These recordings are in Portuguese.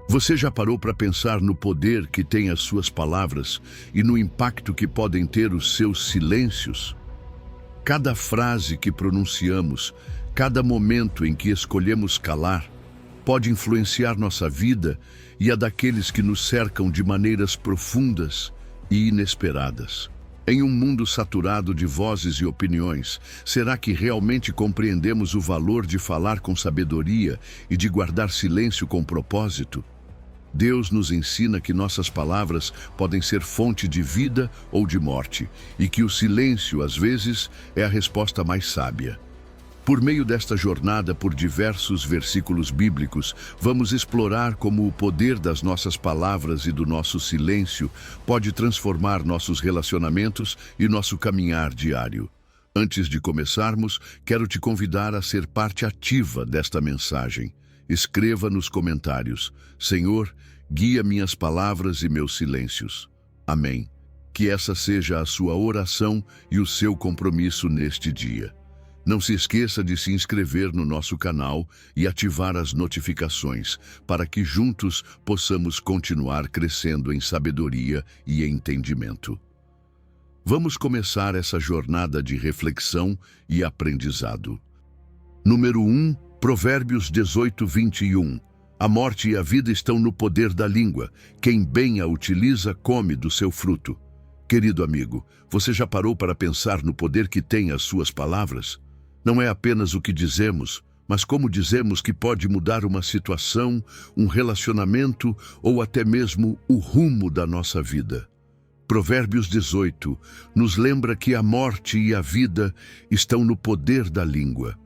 Você já parou para pensar no poder que têm as suas palavras e no impacto que podem ter os seus silêncios? Cada frase que pronunciamos, cada momento em que escolhemos calar, pode influenciar nossa vida e a daqueles que nos cercam de maneiras profundas e inesperadas. Em um mundo saturado de vozes e opiniões, será que realmente compreendemos o valor de falar com sabedoria e de guardar silêncio com propósito? Deus nos ensina que nossas palavras podem ser fonte de vida ou de morte, e que o silêncio, às vezes, é a resposta mais sábia. Por meio desta jornada por diversos versículos bíblicos, vamos explorar como o poder das nossas palavras e do nosso silêncio pode transformar nossos relacionamentos e nosso caminhar diário. Antes de começarmos, quero te convidar a ser parte ativa desta mensagem. Escreva nos comentários: Senhor, guia minhas palavras e meus silêncios. Amém. Que essa seja a sua oração e o seu compromisso neste dia. Não se esqueça de se inscrever no nosso canal e ativar as notificações, para que juntos possamos continuar crescendo em sabedoria e entendimento. Vamos começar essa jornada de reflexão e aprendizado. Número 1, Provérbios 18:21. A morte e a vida estão no poder da língua. Quem bem a utiliza, come do seu fruto. Querido amigo, você já parou para pensar no poder que têm as suas palavras? Não é apenas o que dizemos, mas como dizemos que pode mudar uma situação, um relacionamento ou até mesmo o rumo da nossa vida. Provérbios 18 nos lembra que a morte e a vida estão no poder da língua.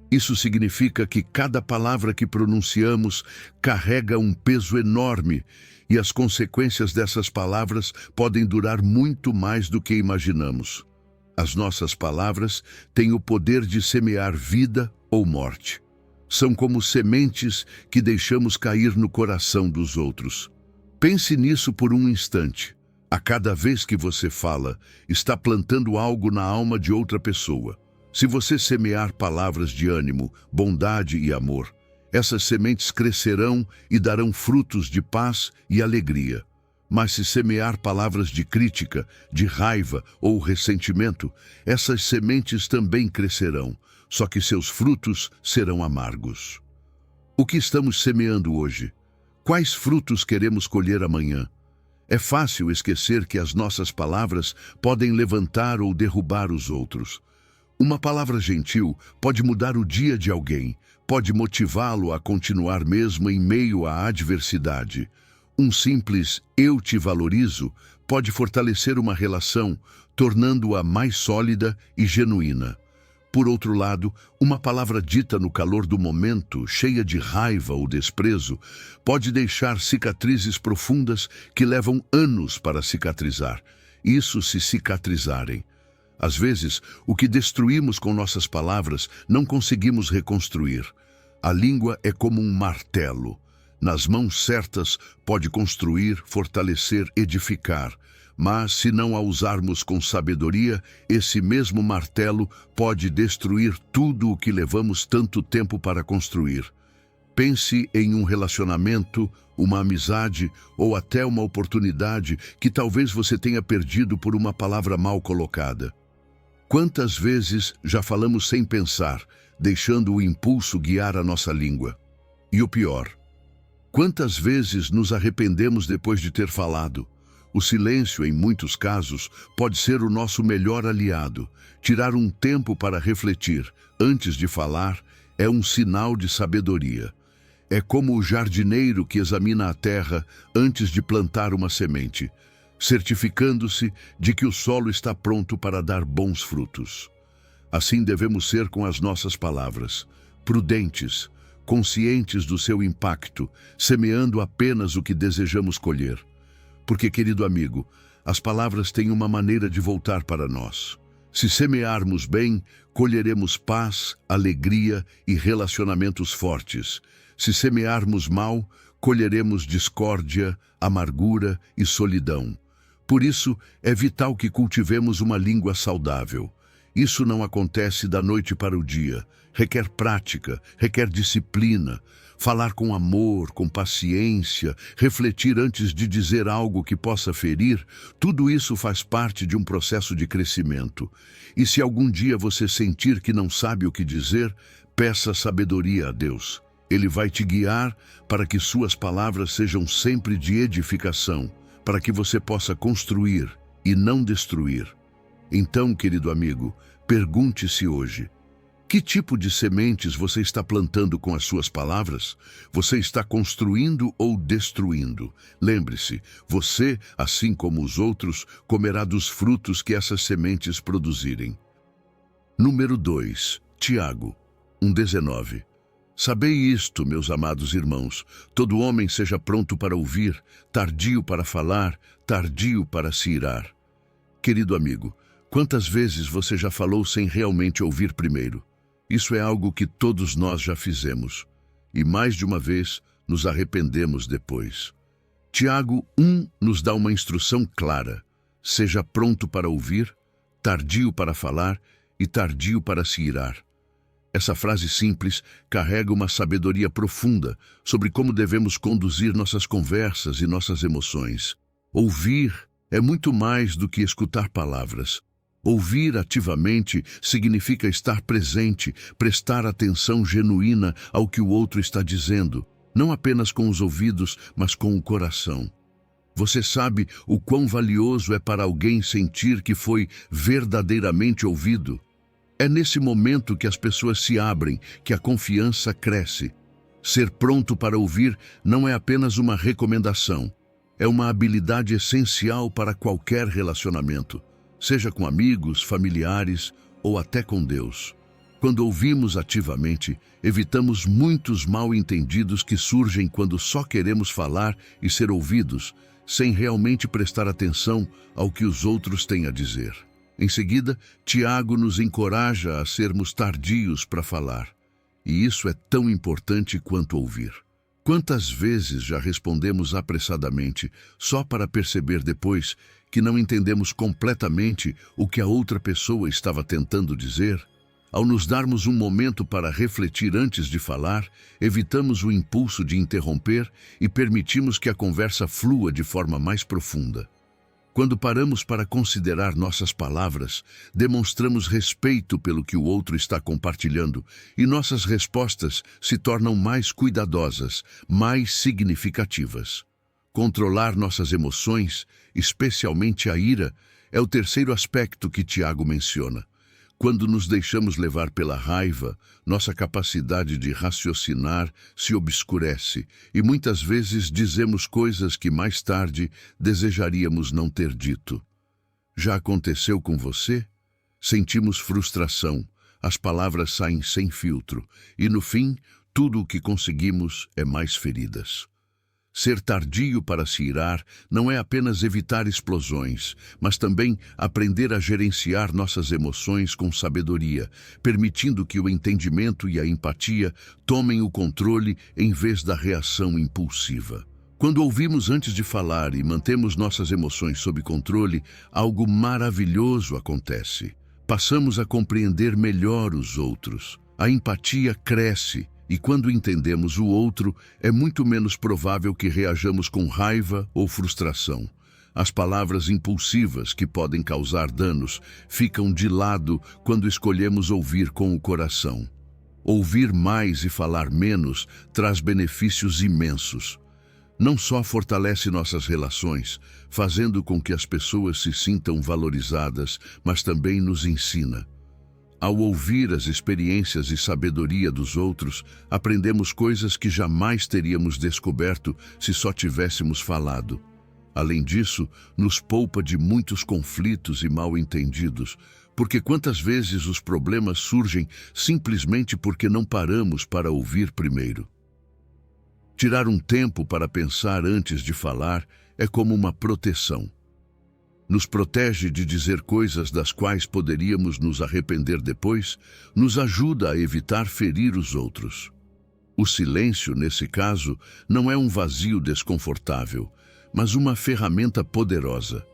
Isso significa que cada palavra que pronunciamos carrega um peso enorme e as consequências dessas palavras podem durar muito mais do que imaginamos. As nossas palavras têm o poder de semear vida ou morte. São como sementes que deixamos cair no coração dos outros. Pense nisso por um instante. A cada vez que você fala, está plantando algo na alma de outra pessoa. Se você semear palavras de ânimo, bondade e amor, essas sementes crescerão e darão frutos de paz e alegria. Mas se semear palavras de crítica, de raiva ou ressentimento, essas sementes também crescerão, só que seus frutos serão amargos. O que estamos semeando hoje? Quais frutos queremos colher amanhã? É fácil esquecer que as nossas palavras podem levantar ou derrubar os outros. Uma palavra gentil pode mudar o dia de alguém, pode motivá-lo a continuar mesmo em meio à adversidade. Um simples "eu te valorizo" pode fortalecer uma relação, tornando-a mais sólida e genuína. Por outro lado, uma palavra dita no calor do momento, cheia de raiva ou desprezo, pode deixar cicatrizes profundas que levam anos para cicatrizar. Isso se cicatrizarem. Às vezes, o que destruímos com nossas palavras não conseguimos reconstruir. A língua é como um martelo. Nas mãos certas, pode construir, fortalecer, edificar. Mas, se não a usarmos com sabedoria, esse mesmo martelo pode destruir tudo o que levamos tanto tempo para construir. Pense em um relacionamento, uma amizade ou até uma oportunidade que talvez você tenha perdido por uma palavra mal colocada. Quantas vezes já falamos sem pensar, deixando o impulso guiar a nossa língua? E o pior, quantas vezes nos arrependemos depois de ter falado? O silêncio, em muitos casos, pode ser o nosso melhor aliado. Tirar um tempo para refletir antes de falar é um sinal de sabedoria. É como o jardineiro que examina a terra antes de plantar uma semente, certificando-se de que o solo está pronto para dar bons frutos. Assim devemos ser com as nossas palavras, prudentes, conscientes do seu impacto, semeando apenas o que desejamos colher. Porque, querido amigo, as palavras têm uma maneira de voltar para nós. Se semearmos bem, colheremos paz, alegria e relacionamentos fortes. Se semearmos mal, colheremos discórdia, amargura e solidão. Por isso, é vital que cultivemos uma língua saudável. Isso não acontece da noite para o dia. Requer prática, requer disciplina. Falar com amor, com paciência, refletir antes de dizer algo que possa ferir, tudo isso faz parte de um processo de crescimento. E se algum dia você sentir que não sabe o que dizer, peça sabedoria a Deus. Ele vai te guiar para que suas palavras sejam sempre de edificação, para que você possa construir e não destruir. Então, querido amigo, pergunte-se hoje: que tipo de sementes você está plantando com as suas palavras? Você está construindo ou destruindo? Lembre-se, você, assim como os outros, comerá dos frutos que essas sementes produzirem. Número 2, Tiago 1,19. Sabei isto, meus amados irmãos, todo homem seja pronto para ouvir, tardio para falar, tardio para se irar. Querido amigo, quantas vezes você já falou sem realmente ouvir primeiro? Isso é algo que todos nós já fizemos, e mais de uma vez nos arrependemos depois. Tiago 1 nos dá uma instrução clara: seja pronto para ouvir, tardio para falar e tardio para se irar. Essa frase simples carrega uma sabedoria profunda sobre como devemos conduzir nossas conversas e nossas emoções. Ouvir é muito mais do que escutar palavras. Ouvir ativamente significa estar presente, prestar atenção genuína ao que o outro está dizendo, não apenas com os ouvidos, mas com o coração. Você sabe o quão valioso é para alguém sentir que foi verdadeiramente ouvido? É nesse momento que as pessoas se abrem, que a confiança cresce. Ser pronto para ouvir não é apenas uma recomendação, é uma habilidade essencial para qualquer relacionamento, seja com amigos, familiares ou até com Deus. Quando ouvimos ativamente, evitamos muitos mal-entendidos que surgem quando só queremos falar e ser ouvidos, sem realmente prestar atenção ao que os outros têm a dizer. Em seguida, Tiago nos encoraja a sermos tardios para falar. E isso é tão importante quanto ouvir. Quantas vezes já respondemos apressadamente, só para perceber depois que não entendemos completamente o que a outra pessoa estava tentando dizer? Ao nos darmos um momento para refletir antes de falar, evitamos o impulso de interromper e permitimos que a conversa flua de forma mais profunda. Quando paramos para considerar nossas palavras, demonstramos respeito pelo que o outro está compartilhando e nossas respostas se tornam mais cuidadosas, mais significativas. Controlar nossas emoções, especialmente a ira, é o terceiro aspecto que Tiago menciona. Quando nos deixamos levar pela raiva, nossa capacidade de raciocinar se obscurece e muitas vezes dizemos coisas que mais tarde desejaríamos não ter dito. Já aconteceu com você? Sentimos frustração, as palavras saem sem filtro e, no fim, tudo o que conseguimos é mais feridas. Ser tardio para se irar não é apenas evitar explosões, mas também aprender a gerenciar nossas emoções com sabedoria, permitindo que o entendimento e a empatia tomem o controle em vez da reação impulsiva. Quando ouvimos antes de falar e mantemos nossas emoções sob controle, algo maravilhoso acontece. Passamos a compreender melhor os outros. A empatia cresce. E quando entendemos o outro, é muito menos provável que reajamos com raiva ou frustração. As palavras impulsivas que podem causar danos ficam de lado quando escolhemos ouvir com o coração. Ouvir mais e falar menos traz benefícios imensos. Não só fortalece nossas relações, fazendo com que as pessoas se sintam valorizadas, mas também nos ensina. Ao ouvir as experiências e sabedoria dos outros, aprendemos coisas que jamais teríamos descoberto se só tivéssemos falado. Além disso, nos poupa de muitos conflitos e mal-entendidos, porque quantas vezes os problemas surgem simplesmente porque não paramos para ouvir primeiro. Tirar um tempo para pensar antes de falar é como uma proteção. Nos protege de dizer coisas das quais poderíamos nos arrepender depois, nos ajuda a evitar ferir os outros. O silêncio, nesse caso, não é um vazio desconfortável, mas uma ferramenta poderosa.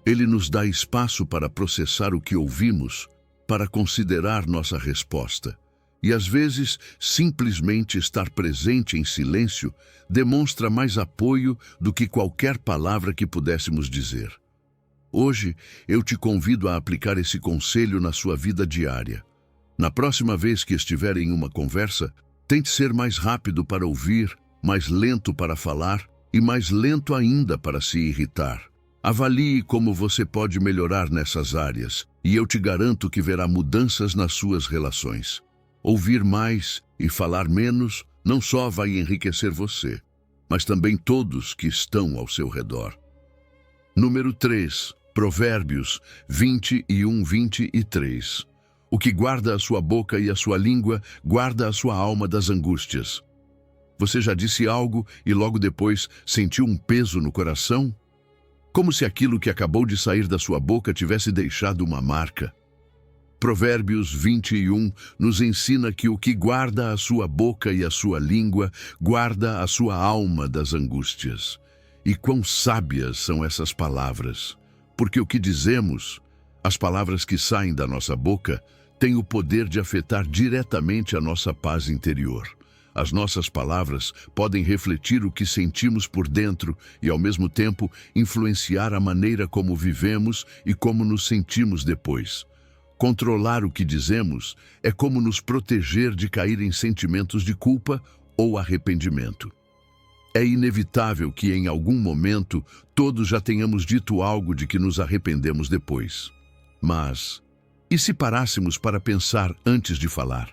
Ele nos dá espaço para processar o que ouvimos, para considerar nossa resposta. E às vezes, simplesmente estar presente em silêncio demonstra mais apoio do que qualquer palavra que pudéssemos dizer. Hoje, eu te convido a aplicar esse conselho na sua vida diária. Na próxima vez que estiver em uma conversa, tente ser mais rápido para ouvir, mais lento para falar e mais lento ainda para se irritar. Avalie como você pode melhorar nessas áreas e eu te garanto que verá mudanças nas suas relações. Ouvir mais e falar menos não só vai enriquecer você, mas também todos que estão ao seu redor. Número 3. Provérbios 21:23. O que guarda a sua boca e a sua língua, guarda a sua alma das angústias. Você já disse algo e logo depois sentiu um peso no coração? Como se aquilo que acabou de sair da sua boca tivesse deixado uma marca. Provérbios 21 nos ensina que o que guarda a sua boca e a sua língua, guarda a sua alma das angústias. E quão sábias são essas palavras! Porque o que dizemos, as palavras que saem da nossa boca, têm o poder de afetar diretamente a nossa paz interior. As nossas palavras podem refletir o que sentimos por dentro e, ao mesmo tempo, influenciar a maneira como vivemos e como nos sentimos depois. Controlar o que dizemos é como nos proteger de cair em sentimentos de culpa ou arrependimento. É inevitável que, em algum momento, todos já tenhamos dito algo de que nos arrependemos depois. Mas, e se parássemos para pensar antes de falar?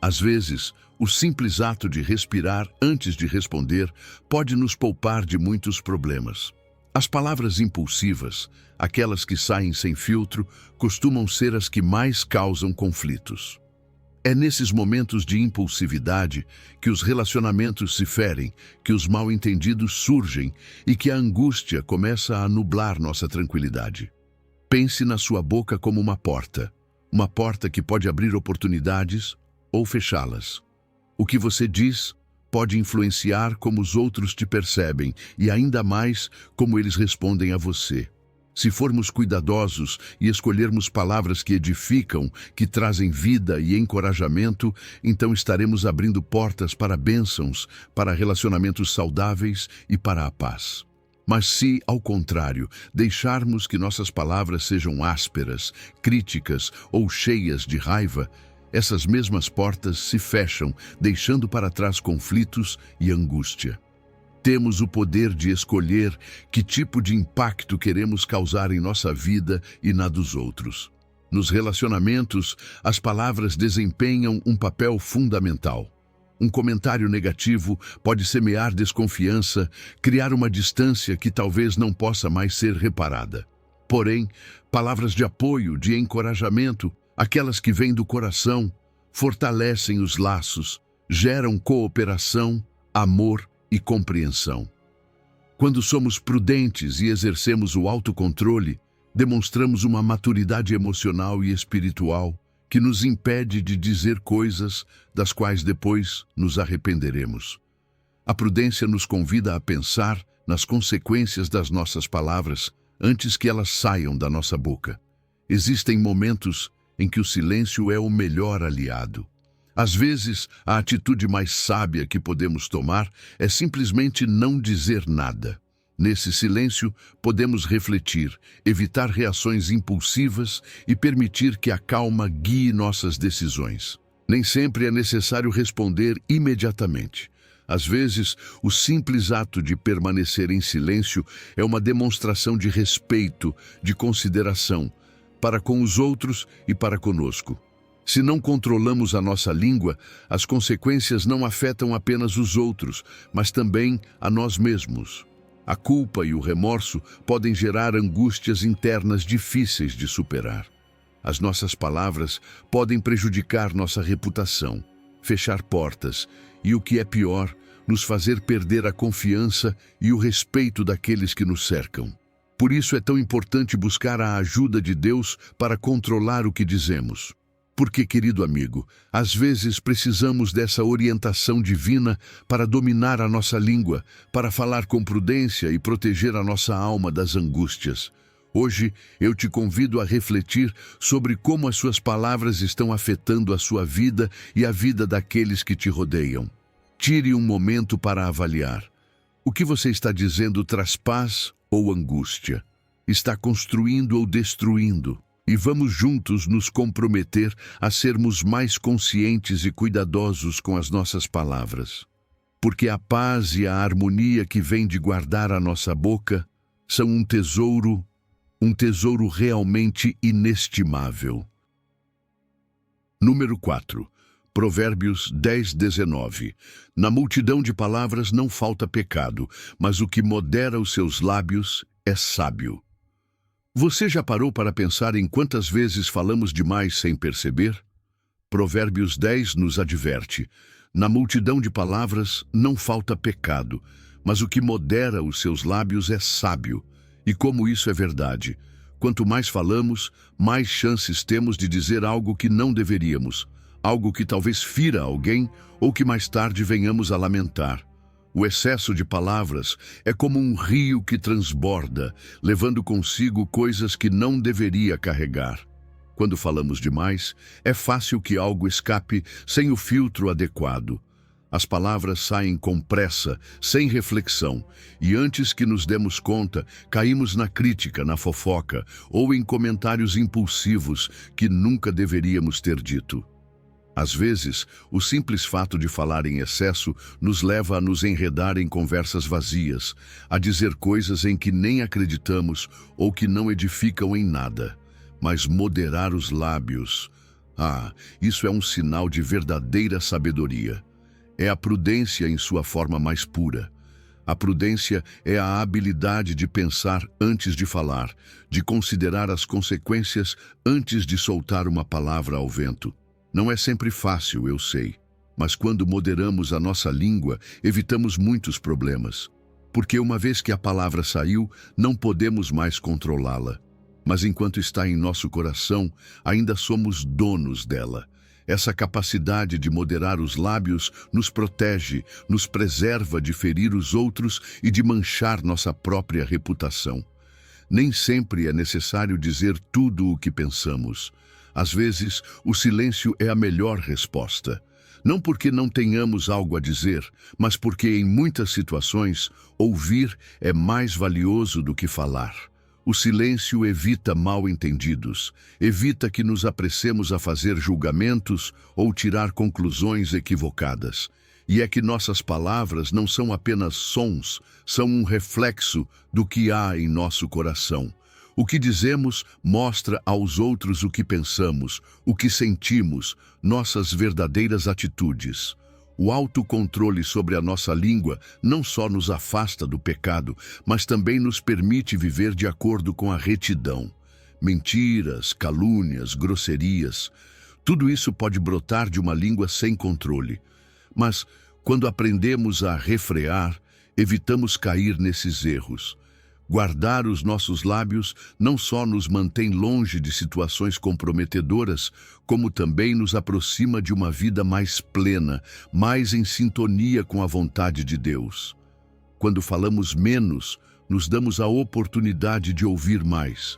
Às vezes, o simples ato de respirar antes de responder pode nos poupar de muitos problemas. As palavras impulsivas, aquelas que saem sem filtro, costumam ser as que mais causam conflitos. É nesses momentos de impulsividade que os relacionamentos se ferem, que os mal-entendidos surgem e que a angústia começa a nublar nossa tranquilidade. Pense na sua boca como uma porta que pode abrir oportunidades ou fechá-las. O que você diz pode influenciar como os outros te percebem e ainda mais como eles respondem a você. Se formos cuidadosos e escolhermos palavras que edificam, que trazem vida e encorajamento, então estaremos abrindo portas para bênçãos, para relacionamentos saudáveis e para a paz. Mas se, ao contrário, deixarmos que nossas palavras sejam ásperas, críticas ou cheias de raiva, essas mesmas portas se fecham, deixando para trás conflitos e angústia. Temos o poder de escolher que tipo de impacto queremos causar em nossa vida e na dos outros. Nos relacionamentos, as palavras desempenham um papel fundamental. Um comentário negativo pode semear desconfiança, criar uma distância que talvez não possa mais ser reparada. Porém, palavras de apoio, de encorajamento, aquelas que vêm do coração, fortalecem os laços, geram cooperação, amor e compreensão. Quando somos prudentes e exercemos o autocontrole, demonstramos uma maturidade emocional e espiritual que nos impede de dizer coisas das quais depois nos arrependeremos. A prudência nos convida a pensar nas consequências das nossas palavras antes que elas saiam da nossa boca. Existem momentos em que o silêncio é o melhor aliado. Às vezes, a atitude mais sábia que podemos tomar é simplesmente não dizer nada. Nesse silêncio, podemos refletir, evitar reações impulsivas e permitir que a calma guie nossas decisões. Nem sempre é necessário responder imediatamente. Às vezes, o simples ato de permanecer em silêncio é uma demonstração de respeito, de consideração, para com os outros e para conosco. Se não controlamos a nossa língua, as consequências não afetam apenas os outros, mas também a nós mesmos. A culpa e o remorso podem gerar angústias internas difíceis de superar. As nossas palavras podem prejudicar nossa reputação, fechar portas e, o que é pior, nos fazer perder a confiança e o respeito daqueles que nos cercam. Por isso é tão importante buscar a ajuda de Deus para controlar o que dizemos. Porque, querido amigo, às vezes precisamos dessa orientação divina para dominar a nossa língua, para falar com prudência e proteger a nossa alma das angústias. Hoje, eu te convido a refletir sobre como as suas palavras estão afetando a sua vida e a vida daqueles que te rodeiam. Tire um momento para avaliar. O que você está dizendo traz paz ou angústia? Está construindo ou destruindo? E vamos juntos nos comprometer a sermos mais conscientes e cuidadosos com as nossas palavras. Porque a paz e a harmonia que vem de guardar a nossa boca são um tesouro realmente inestimável. Número 4. Provérbios 10:19. Na multidão de palavras não falta pecado, mas o que modera os seus lábios é sábio. Você já parou para pensar em quantas vezes falamos demais sem perceber? Provérbios 10 nos adverte: na multidão de palavras não falta pecado, mas o que modera os seus lábios é sábio. E como isso é verdade, quanto mais falamos, mais chances temos de dizer algo que não deveríamos, algo que talvez fira alguém ou que mais tarde venhamos a lamentar. O excesso de palavras é como um rio que transborda, levando consigo coisas que não deveria carregar. Quando falamos demais, é fácil que algo escape sem o filtro adequado. As palavras saem com pressa, sem reflexão, e antes que nos demos conta, caímos na crítica, na fofoca ou em comentários impulsivos que nunca deveríamos ter dito. Às vezes, o simples fato de falar em excesso nos leva a nos enredar em conversas vazias, a dizer coisas em que nem acreditamos ou que não edificam em nada. Mas moderar os lábios, isso é um sinal de verdadeira sabedoria. É a prudência em sua forma mais pura. A prudência é a habilidade de pensar antes de falar, de considerar as consequências antes de soltar uma palavra ao vento. Não é sempre fácil, eu sei, mas quando moderamos a nossa língua, evitamos muitos problemas. Porque uma vez que a palavra saiu, não podemos mais controlá-la. Mas enquanto está em nosso coração, ainda somos donos dela. Essa capacidade de moderar os lábios nos protege, nos preserva de ferir os outros e de manchar nossa própria reputação. Nem sempre é necessário dizer tudo o que pensamos. Às vezes, o silêncio é a melhor resposta. Não porque não tenhamos algo a dizer, mas porque em muitas situações, ouvir é mais valioso do que falar. O silêncio evita mal-entendidos, evita que nos apressemos a fazer julgamentos ou tirar conclusões equivocadas. E é que nossas palavras não são apenas sons, são um reflexo do que há em nosso coração. O que dizemos mostra aos outros o que pensamos, o que sentimos, nossas verdadeiras atitudes. O autocontrole sobre a nossa língua não só nos afasta do pecado, mas também nos permite viver de acordo com a retidão. Mentiras, calúnias, grosserias, tudo isso pode brotar de uma língua sem controle. Mas, quando aprendemos a refrear, evitamos cair nesses erros. Guardar os nossos lábios não só nos mantém longe de situações comprometedoras, como também nos aproxima de uma vida mais plena, mais em sintonia com a vontade de Deus. Quando falamos menos, nos damos a oportunidade de ouvir mais.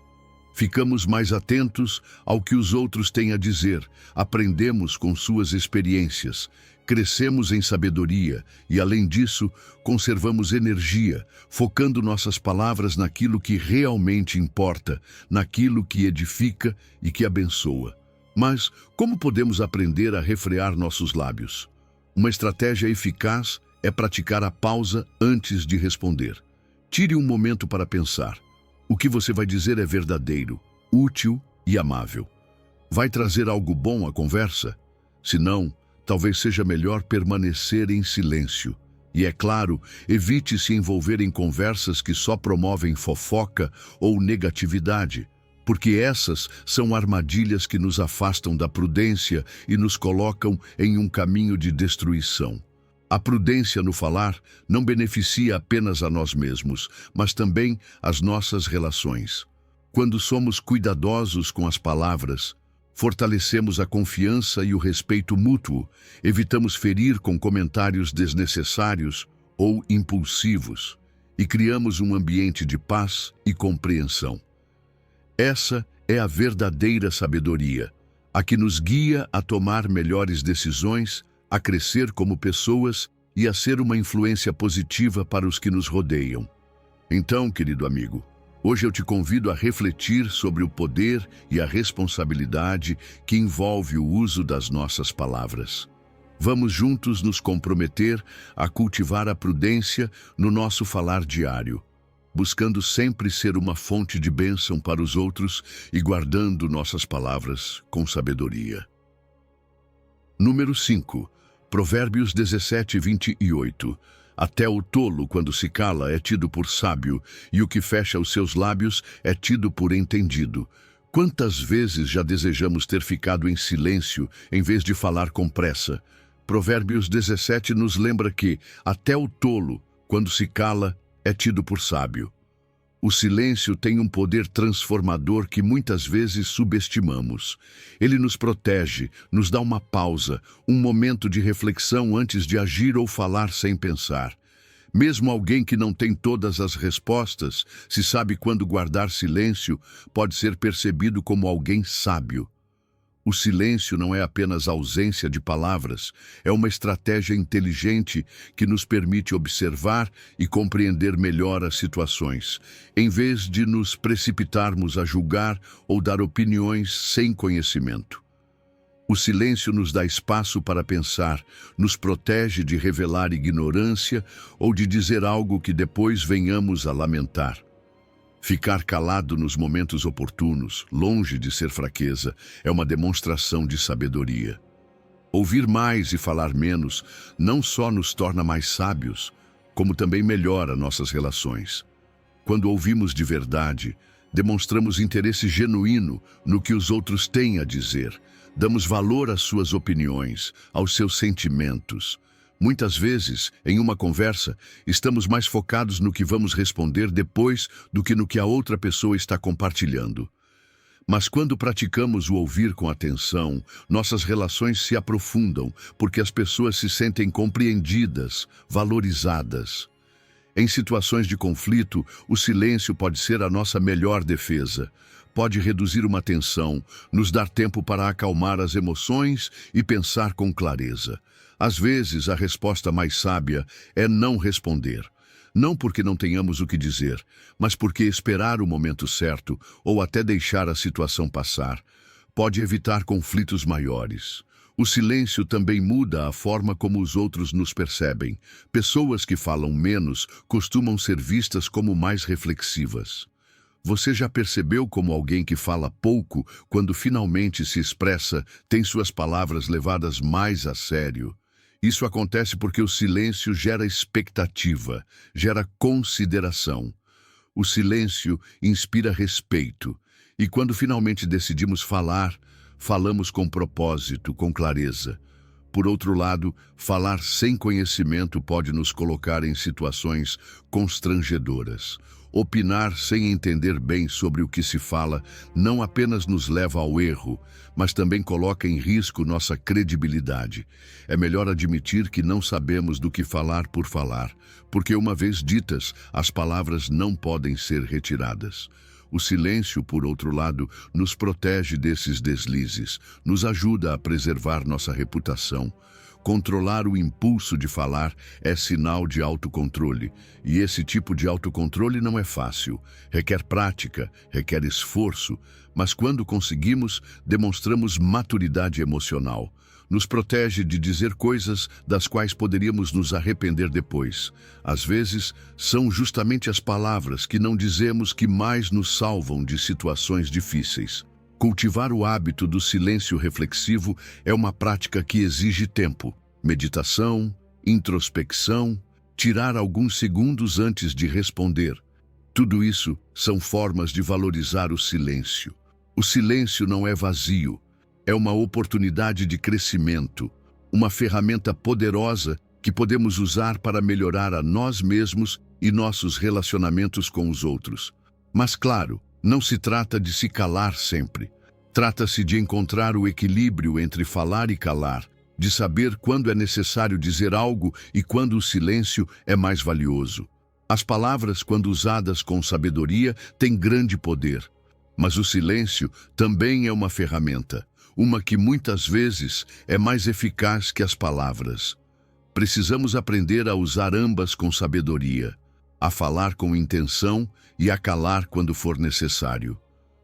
Ficamos mais atentos ao que os outros têm a dizer, aprendemos com suas experiências, crescemos em sabedoria e, além disso, conservamos energia, focando nossas palavras naquilo que realmente importa, naquilo que edifica e que abençoa. Mas como podemos aprender a refrear nossos lábios? Uma estratégia eficaz é praticar a pausa antes de responder. Tire um momento para pensar. O que você vai dizer é verdadeiro, útil e amável. Vai trazer algo bom à conversa? Se não, talvez seja melhor permanecer em silêncio. E é claro, evite se envolver em conversas que só promovem fofoca ou negatividade, porque essas são armadilhas que nos afastam da prudência e nos colocam em um caminho de destruição. A prudência no falar não beneficia apenas a nós mesmos, mas também as nossas relações. Quando somos cuidadosos com as palavras, fortalecemos a confiança e o respeito mútuo, evitamos ferir com comentários desnecessários ou impulsivos e criamos um ambiente de paz e compreensão. Essa é a verdadeira sabedoria, a que nos guia a tomar melhores decisões, a crescer como pessoas e a ser uma influência positiva para os que nos rodeiam. Então, querido amigo, hoje eu te convido a refletir sobre o poder e a responsabilidade que envolve o uso das nossas palavras. Vamos juntos nos comprometer a cultivar a prudência no nosso falar diário, buscando sempre ser uma fonte de bênção para os outros e guardando nossas palavras com sabedoria. Número 5. Provérbios 17:28. Até o tolo, quando se cala, é tido por sábio, e o que fecha os seus lábios é tido por entendido. Quantas vezes já desejamos ter ficado em silêncio em vez de falar com pressa? Provérbios 17 nos lembra que, até o tolo, quando se cala, é tido por sábio. O silêncio tem um poder transformador que muitas vezes subestimamos. Ele nos protege, nos dá uma pausa, um momento de reflexão antes de agir ou falar sem pensar. Mesmo alguém que não tem todas as respostas, se sabe quando guardar silêncio, pode ser percebido como alguém sábio. O silêncio não é apenas ausência de palavras, é uma estratégia inteligente que nos permite observar e compreender melhor as situações, em vez de nos precipitarmos a julgar ou dar opiniões sem conhecimento. O silêncio nos dá espaço para pensar, nos protege de revelar ignorância ou de dizer algo que depois venhamos a lamentar. Ficar calado nos momentos oportunos, longe de ser fraqueza, é uma demonstração de sabedoria. Ouvir mais e falar menos não só nos torna mais sábios, como também melhora nossas relações. Quando ouvimos de verdade, demonstramos interesse genuíno no que os outros têm a dizer, damos valor às suas opiniões, aos seus sentimentos. Muitas vezes, em uma conversa, estamos mais focados no que vamos responder depois do que no que a outra pessoa está compartilhando. Mas quando praticamos o ouvir com atenção, nossas relações se aprofundam, porque as pessoas se sentem compreendidas, valorizadas. Em situações de conflito, o silêncio pode ser a nossa melhor defesa. Pode reduzir uma tensão, nos dar tempo para acalmar as emoções e pensar com clareza. Às vezes, a resposta mais sábia é não responder. Não porque não tenhamos o que dizer, mas porque esperar o momento certo ou até deixar a situação passar pode evitar conflitos maiores. O silêncio também muda a forma como os outros nos percebem. Pessoas que falam menos costumam ser vistas como mais reflexivas. Você já percebeu como alguém que fala pouco, quando finalmente se expressa, tem suas palavras levadas mais a sério? Isso acontece porque o silêncio gera expectativa, gera consideração. O silêncio inspira respeito. E quando finalmente decidimos falar, falamos com propósito, com clareza. Por outro lado, falar sem conhecimento pode nos colocar em situações constrangedoras. Opinar sem entender bem sobre o que se fala não apenas nos leva ao erro, mas também coloca em risco nossa credibilidade. É melhor admitir que não sabemos do que falar por falar, porque uma vez ditas, as palavras não podem ser retiradas. O silêncio, por outro lado, nos protege desses deslizes, nos ajuda a preservar nossa reputação. Controlar o impulso de falar é sinal de autocontrole, e esse tipo de autocontrole não é fácil. Requer prática, requer esforço, mas quando conseguimos, demonstramos maturidade emocional. Nos protege de dizer coisas das quais poderíamos nos arrepender depois. Às vezes, são justamente as palavras que não dizemos que mais nos salvam de situações difíceis. Cultivar o hábito do silêncio reflexivo é uma prática que exige tempo, meditação, introspecção, tirar alguns segundos antes de responder. Tudo isso são formas de valorizar o silêncio. O silêncio não é vazio, é uma oportunidade de crescimento, uma ferramenta poderosa que podemos usar para melhorar a nós mesmos e nossos relacionamentos com os outros. Mas claro, não se trata de se calar sempre. Trata-se de encontrar o equilíbrio entre falar e calar, de saber quando é necessário dizer algo e quando o silêncio é mais valioso. As palavras, quando usadas com sabedoria, têm grande poder. Mas o silêncio também é uma ferramenta, uma que muitas vezes é mais eficaz que as palavras. Precisamos aprender a usar ambas com sabedoria, a falar com intenção e a calar quando for necessário.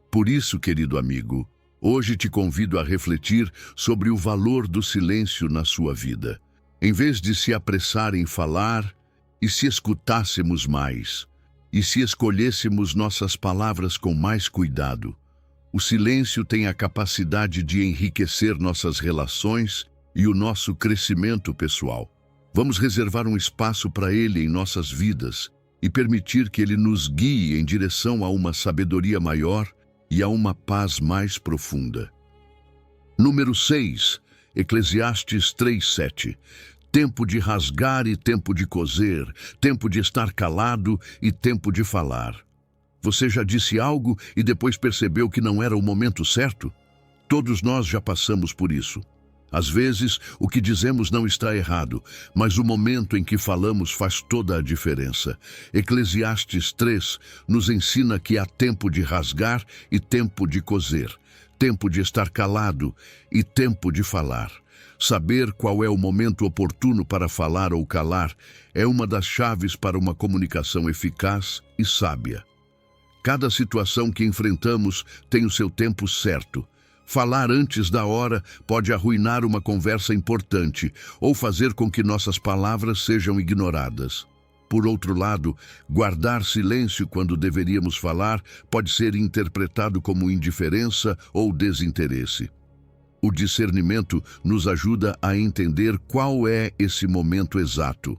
Por isso, querido amigo, hoje te convido a refletir sobre o valor do silêncio na sua vida. Em vez de se apressar em falar, e se escutássemos mais, e se escolhêssemos nossas palavras com mais cuidado, o silêncio tem a capacidade de enriquecer nossas relações e o nosso crescimento pessoal. Vamos reservar um espaço para ele em nossas vidas e permitir que ele nos guie em direção a uma sabedoria maior e a uma paz mais profunda. Número 6, Eclesiastes 3:7. Tempo de rasgar e tempo de coser, tempo de estar calado e tempo de falar. Você já disse algo e depois percebeu que não era o momento certo? Todos nós já passamos por isso. Às vezes, o que dizemos não está errado, mas o momento em que falamos faz toda a diferença. Eclesiastes 3 nos ensina que há tempo de rasgar e tempo de coser, tempo de estar calado e tempo de falar. Saber qual é o momento oportuno para falar ou calar é uma das chaves para uma comunicação eficaz e sábia. Cada situação que enfrentamos tem o seu tempo certo. Falar antes da hora pode arruinar uma conversa importante ou fazer com que nossas palavras sejam ignoradas. Por outro lado, guardar silêncio quando deveríamos falar pode ser interpretado como indiferença ou desinteresse. O discernimento nos ajuda a entender qual é esse momento exato.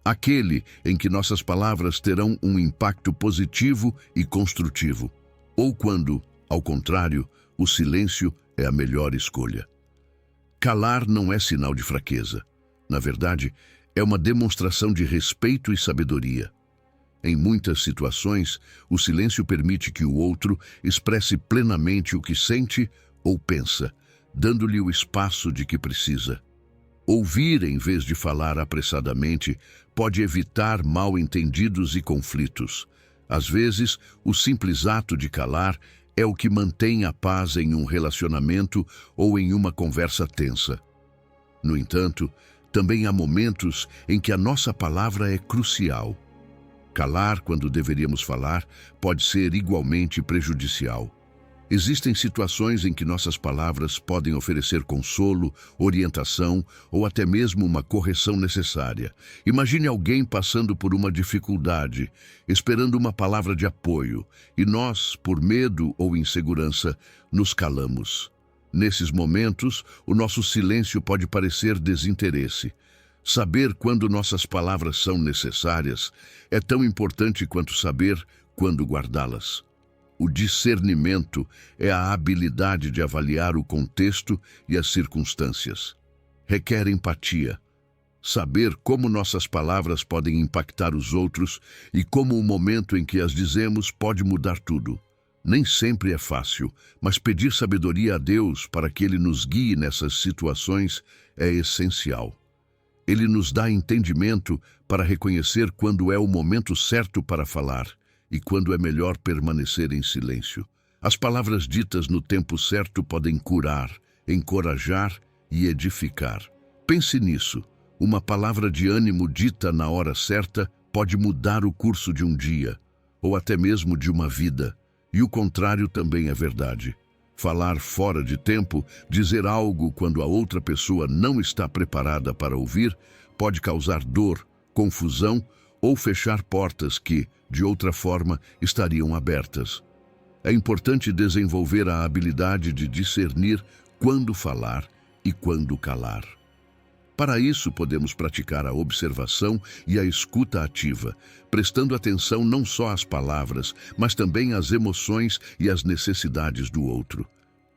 Aquele em que nossas palavras terão um impacto positivo e construtivo. Ou quando, ao contrário, o silêncio é a melhor escolha. Calar não é sinal de fraqueza. Na verdade, é uma demonstração de respeito e sabedoria. Em muitas situações, o silêncio permite que o outro expresse plenamente o que sente ou pensa, dando-lhe o espaço de que precisa. Ouvir em vez de falar apressadamente pode evitar mal-entendidos e conflitos. Às vezes, o simples ato de calar é o que mantém a paz em um relacionamento ou em uma conversa tensa. No entanto, também há momentos em que a nossa palavra é crucial. Calar quando deveríamos falar pode ser igualmente prejudicial. Existem situações em que nossas palavras podem oferecer consolo, orientação ou até mesmo uma correção necessária. Imagine alguém passando por uma dificuldade, esperando uma palavra de apoio, e nós, por medo ou insegurança, nos calamos. Nesses momentos, o nosso silêncio pode parecer desinteresse. Saber quando nossas palavras são necessárias é tão importante quanto saber quando guardá-las. O discernimento é a habilidade de avaliar o contexto e as circunstâncias. Requer empatia. Saber como nossas palavras podem impactar os outros e como o momento em que as dizemos pode mudar tudo. Nem sempre é fácil, mas pedir sabedoria a Deus para que Ele nos guie nessas situações é essencial. Ele nos dá entendimento para reconhecer quando é o momento certo para falar e quando é melhor permanecer em silêncio. As palavras ditas no tempo certo podem curar, encorajar e edificar. Pense nisso. Uma palavra de ânimo dita na hora certa pode mudar o curso de um dia, ou até mesmo de uma vida. E o contrário também é verdade. Falar fora de tempo, dizer algo quando a outra pessoa não está preparada para ouvir, pode causar dor, confusão ou fechar portas que, de outra forma, estariam abertas. É importante desenvolver a habilidade de discernir quando falar e quando calar. Para isso, podemos praticar a observação e a escuta ativa, prestando atenção não só às palavras, mas também às emoções e às necessidades do outro.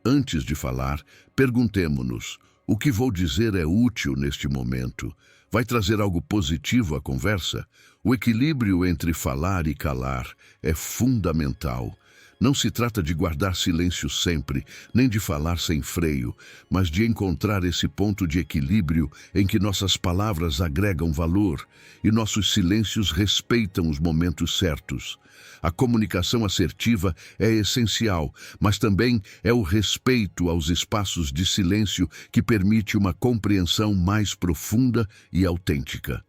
Antes de falar, perguntemo-nos: o que vou dizer é útil neste momento? Vai trazer algo positivo à conversa? O equilíbrio entre falar e calar é fundamental. Não se trata de guardar silêncio sempre, nem de falar sem freio, mas de encontrar esse ponto de equilíbrio em que nossas palavras agregam valor e nossos silêncios respeitam os momentos certos. A comunicação assertiva é essencial, mas também é o respeito aos espaços de silêncio que permite uma compreensão mais profunda e autêntica.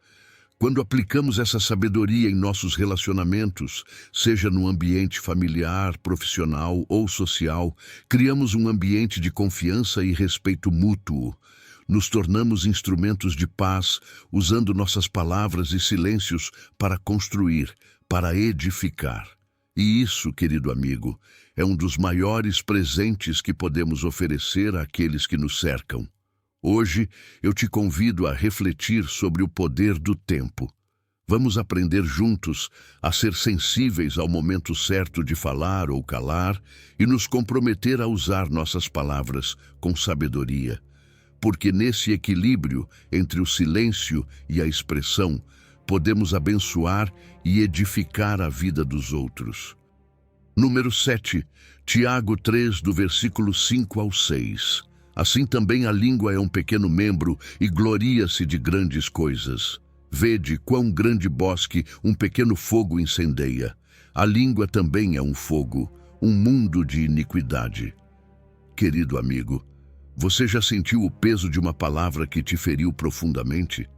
Quando aplicamos essa sabedoria em nossos relacionamentos, seja no ambiente familiar, profissional ou social, criamos um ambiente de confiança e respeito mútuo. Nos tornamos instrumentos de paz, usando nossas palavras e silêncios para construir, para edificar. E isso, querido amigo, é um dos maiores presentes que podemos oferecer àqueles que nos cercam. Hoje, eu te convido a refletir sobre o poder do tempo. Vamos aprender juntos a ser sensíveis ao momento certo de falar ou calar e nos comprometer a usar nossas palavras com sabedoria. Porque nesse equilíbrio entre o silêncio e a expressão, podemos abençoar e edificar a vida dos outros. Número 7, Tiago 3, do versículo 5 ao 6. Assim também a língua é um pequeno membro e gloria-se de grandes coisas. Vede quão grande bosque um pequeno fogo incendeia. A língua também é um fogo, um mundo de iniquidade. Querido amigo, você já sentiu o peso de uma palavra que te feriu profundamente?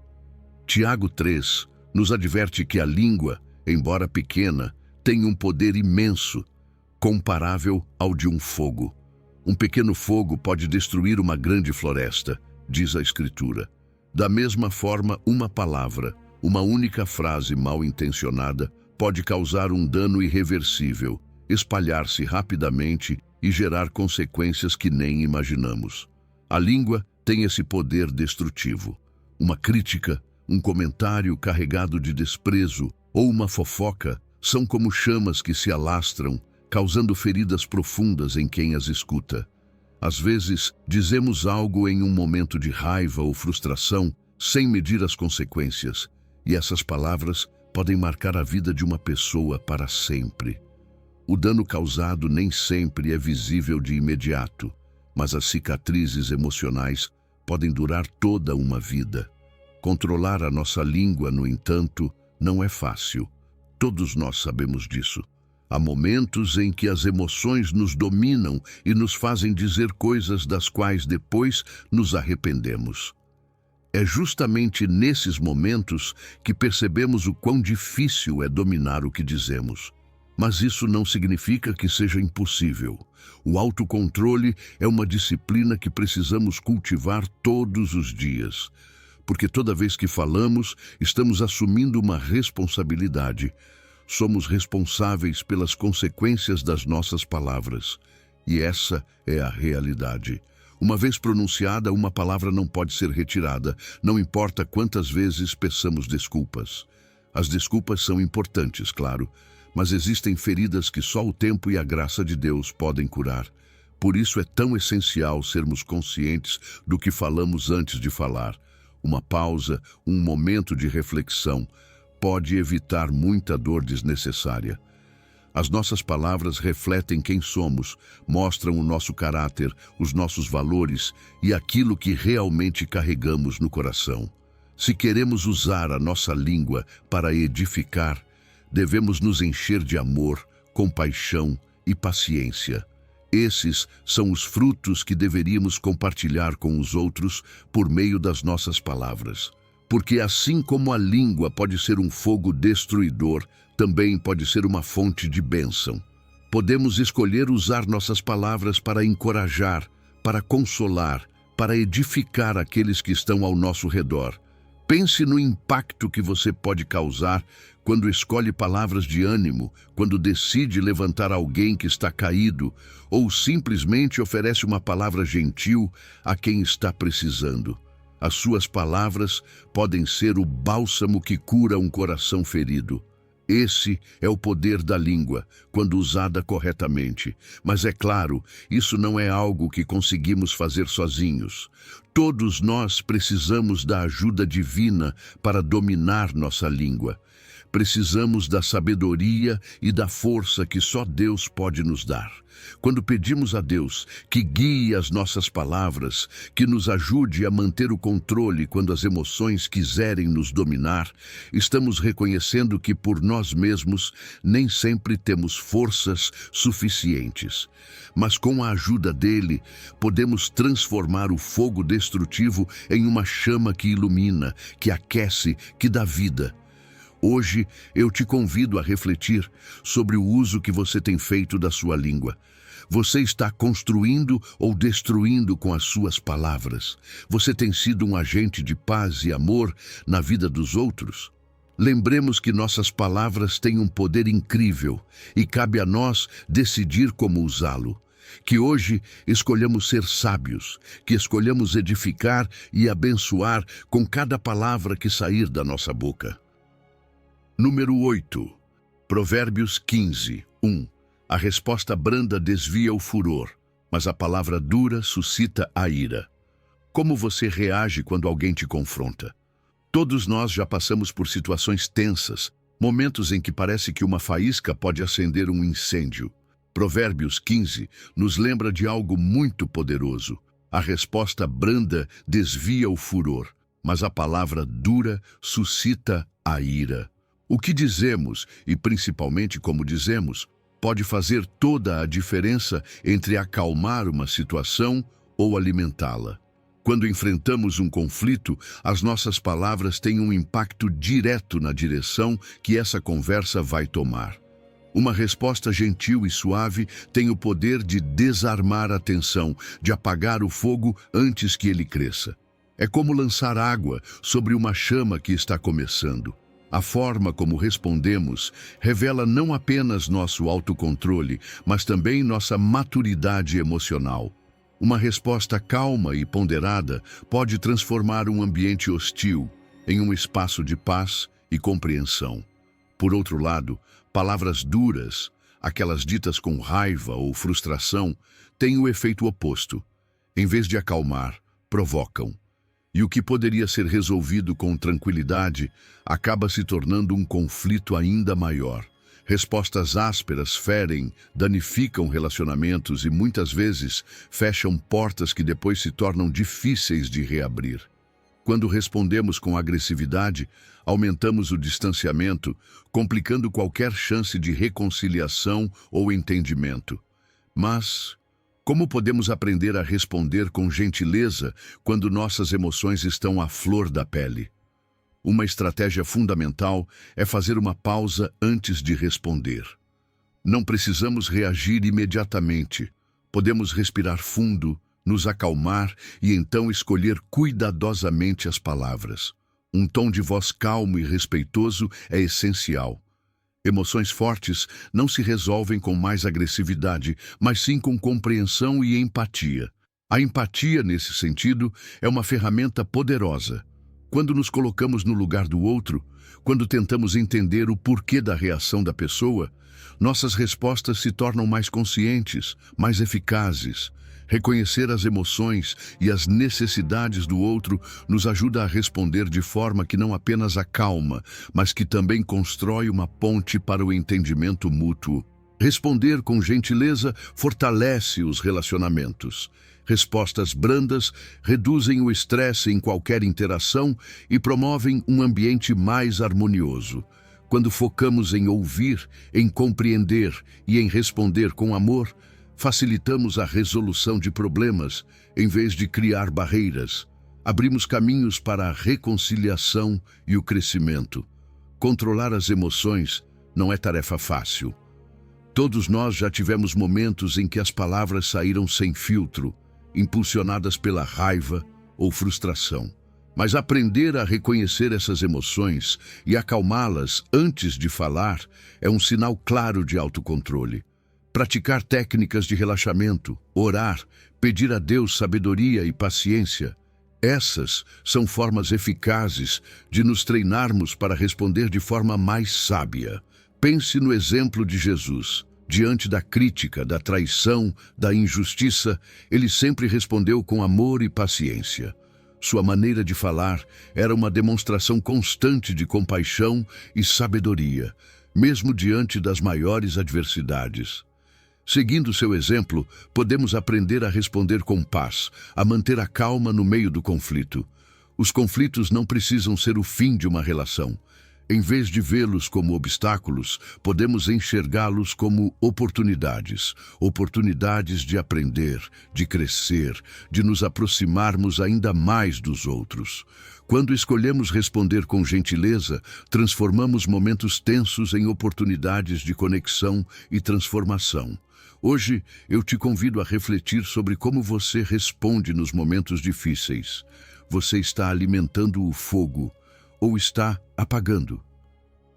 Tiago 3 nos adverte que a língua, embora pequena, tem um poder imenso, comparável ao de um fogo. Um pequeno fogo pode destruir uma grande floresta, diz a Escritura. Da mesma forma, uma palavra, uma única frase mal intencionada, pode causar um dano irreversível, espalhar-se rapidamente e gerar consequências que nem imaginamos. A língua tem esse poder destrutivo. Uma crítica, um comentário carregado de desprezo ou uma fofoca são como chamas que se alastram, causando feridas profundas em quem as escuta. Às vezes, dizemos algo em um momento de raiva ou frustração, sem medir as consequências, e essas palavras podem marcar a vida de uma pessoa para sempre. O dano causado nem sempre é visível de imediato, mas as cicatrizes emocionais podem durar toda uma vida. Controlar a nossa língua, no entanto, não é fácil. Todos nós sabemos disso. Há momentos em que as emoções nos dominam e nos fazem dizer coisas das quais depois nos arrependemos. É justamente nesses momentos que percebemos o quão difícil é dominar o que dizemos. Mas isso não significa que seja impossível. O autocontrole é uma disciplina que precisamos cultivar todos os dias. Porque toda vez que falamos, estamos assumindo uma responsabilidade. Somos responsáveis pelas consequências das nossas palavras. E essa é a realidade. Uma vez pronunciada, uma palavra não pode ser retirada, não importa quantas vezes peçamos desculpas. As desculpas são importantes, claro, mas existem feridas que só o tempo e a graça de Deus podem curar. Por isso é tão essencial sermos conscientes do que falamos antes de falar. Uma pausa, um momento de reflexão, pode evitar muita dor desnecessária. As nossas palavras refletem quem somos, mostram o nosso caráter, os nossos valores e aquilo que realmente carregamos no coração. Se queremos usar a nossa língua para edificar, devemos nos encher de amor, compaixão e paciência. Esses são os frutos que deveríamos compartilhar com os outros por meio das nossas palavras. Porque assim como a língua pode ser um fogo destruidor, também pode ser uma fonte de bênção. Podemos escolher usar nossas palavras para encorajar, para consolar, para edificar aqueles que estão ao nosso redor. Pense no impacto que você pode causar quando escolhe palavras de ânimo, quando decide levantar alguém que está caído, ou simplesmente oferece uma palavra gentil a quem está precisando. As suas palavras podem ser o bálsamo que cura um coração ferido. Esse é o poder da língua, quando usada corretamente. Mas é claro, isso não é algo que conseguimos fazer sozinhos. Todos nós precisamos da ajuda divina para dominar nossa língua. Precisamos da sabedoria e da força que só Deus pode nos dar. Quando pedimos a Deus que guie as nossas palavras, que nos ajude a manter o controle quando as emoções quiserem nos dominar, estamos reconhecendo que por nós mesmos nem sempre temos forças suficientes. Mas com a ajuda dele, podemos transformar o fogo destrutivo em uma chama que ilumina, que aquece, que dá vida. Hoje, eu te convido a refletir sobre o uso que você tem feito da sua língua. Você está construindo ou destruindo com as suas palavras? Você tem sido um agente de paz e amor na vida dos outros? Lembremos que nossas palavras têm um poder incrível e cabe a nós decidir como usá-lo. Que hoje escolhamos ser sábios, que escolhamos edificar e abençoar com cada palavra que sair da nossa boca. Número 8. Provérbios 15, 1. A resposta branda desvia o furor, mas a palavra dura suscita a ira. Como você reage quando alguém te confronta? Todos nós já passamos por situações tensas, momentos em que parece que uma faísca pode acender um incêndio. Provérbios 15 nos lembra de algo muito poderoso. A resposta branda desvia o furor, mas a palavra dura suscita a ira. O que dizemos, e principalmente como dizemos, pode fazer toda a diferença entre acalmar uma situação ou alimentá-la. Quando enfrentamos um conflito, as nossas palavras têm um impacto direto na direção que essa conversa vai tomar. Uma resposta gentil e suave tem o poder de desarmar a tensão, de apagar o fogo antes que ele cresça. É como lançar água sobre uma chama que está começando. A forma como respondemos revela não apenas nosso autocontrole, mas também nossa maturidade emocional. Uma resposta calma e ponderada pode transformar um ambiente hostil em um espaço de paz e compreensão. Por outro lado, palavras duras, aquelas ditas com raiva ou frustração, têm o efeito oposto. Em vez de acalmar, provocam. E o que poderia ser resolvido com tranquilidade acaba se tornando um conflito ainda maior. Respostas ásperas ferem, danificam relacionamentos e muitas vezes fecham portas que depois se tornam difíceis de reabrir. Quando respondemos com agressividade, aumentamos o distanciamento, complicando qualquer chance de reconciliação ou entendimento. Mas como podemos aprender a responder com gentileza quando nossas emoções estão à flor da pele? Uma estratégia fundamental é fazer uma pausa antes de responder. Não precisamos reagir imediatamente. Podemos respirar fundo, nos acalmar e então escolher cuidadosamente as palavras. Um tom de voz calmo e respeitoso é essencial. Emoções fortes não se resolvem com mais agressividade, mas sim com compreensão e empatia. A empatia, nesse sentido, é uma ferramenta poderosa. Quando nos colocamos no lugar do outro, quando tentamos entender o porquê da reação da pessoa, nossas respostas se tornam mais conscientes, mais eficazes. Reconhecer as emoções e as necessidades do outro nos ajuda a responder de forma que não apenas acalma, mas que também constrói uma ponte para o entendimento mútuo. Responder com gentileza fortalece os relacionamentos. Respostas brandas reduzem o estresse em qualquer interação e promovem um ambiente mais harmonioso. Quando focamos em ouvir, em compreender e em responder com amor, facilitamos a resolução de problemas, em vez de criar barreiras. Abrimos caminhos para a reconciliação e o crescimento. Controlar as emoções não é tarefa fácil. Todos nós já tivemos momentos em que as palavras saíram sem filtro, impulsionadas pela raiva ou frustração. Mas aprender a reconhecer essas emoções e acalmá-las antes de falar é um sinal claro de autocontrole. Praticar técnicas de relaxamento, orar, pedir a Deus sabedoria e paciência. Essas são formas eficazes de nos treinarmos para responder de forma mais sábia. Pense no exemplo de Jesus. Diante da crítica, da traição, da injustiça, ele sempre respondeu com amor e paciência. Sua maneira de falar era uma demonstração constante de compaixão e sabedoria, mesmo diante das maiores adversidades. Seguindo seu exemplo, podemos aprender a responder com paz, a manter a calma no meio do conflito. Os conflitos não precisam ser o fim de uma relação. Em vez de vê-los como obstáculos, podemos enxergá-los como oportunidades. Oportunidades de aprender, de crescer, de nos aproximarmos ainda mais dos outros. Quando escolhemos responder com gentileza, transformamos momentos tensos em oportunidades de conexão e transformação. Hoje, eu te convido a refletir sobre como você responde nos momentos difíceis. Você está alimentando o fogo ou está apagando?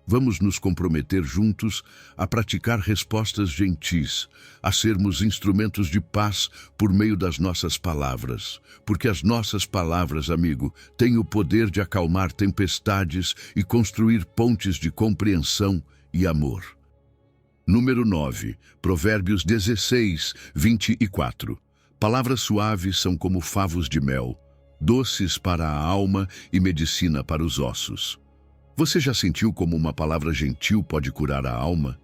Vamos nos comprometer juntos a praticar respostas gentis, a sermos instrumentos de paz por meio das nossas palavras. Porque as nossas palavras, amigo, têm o poder de acalmar tempestades e construir pontes de compreensão e amor. Número 9, Provérbios 16, 24. Palavras suaves são como favos de mel, doces para a alma e medicina para os ossos. Você já sentiu como uma palavra gentil pode curar a alma?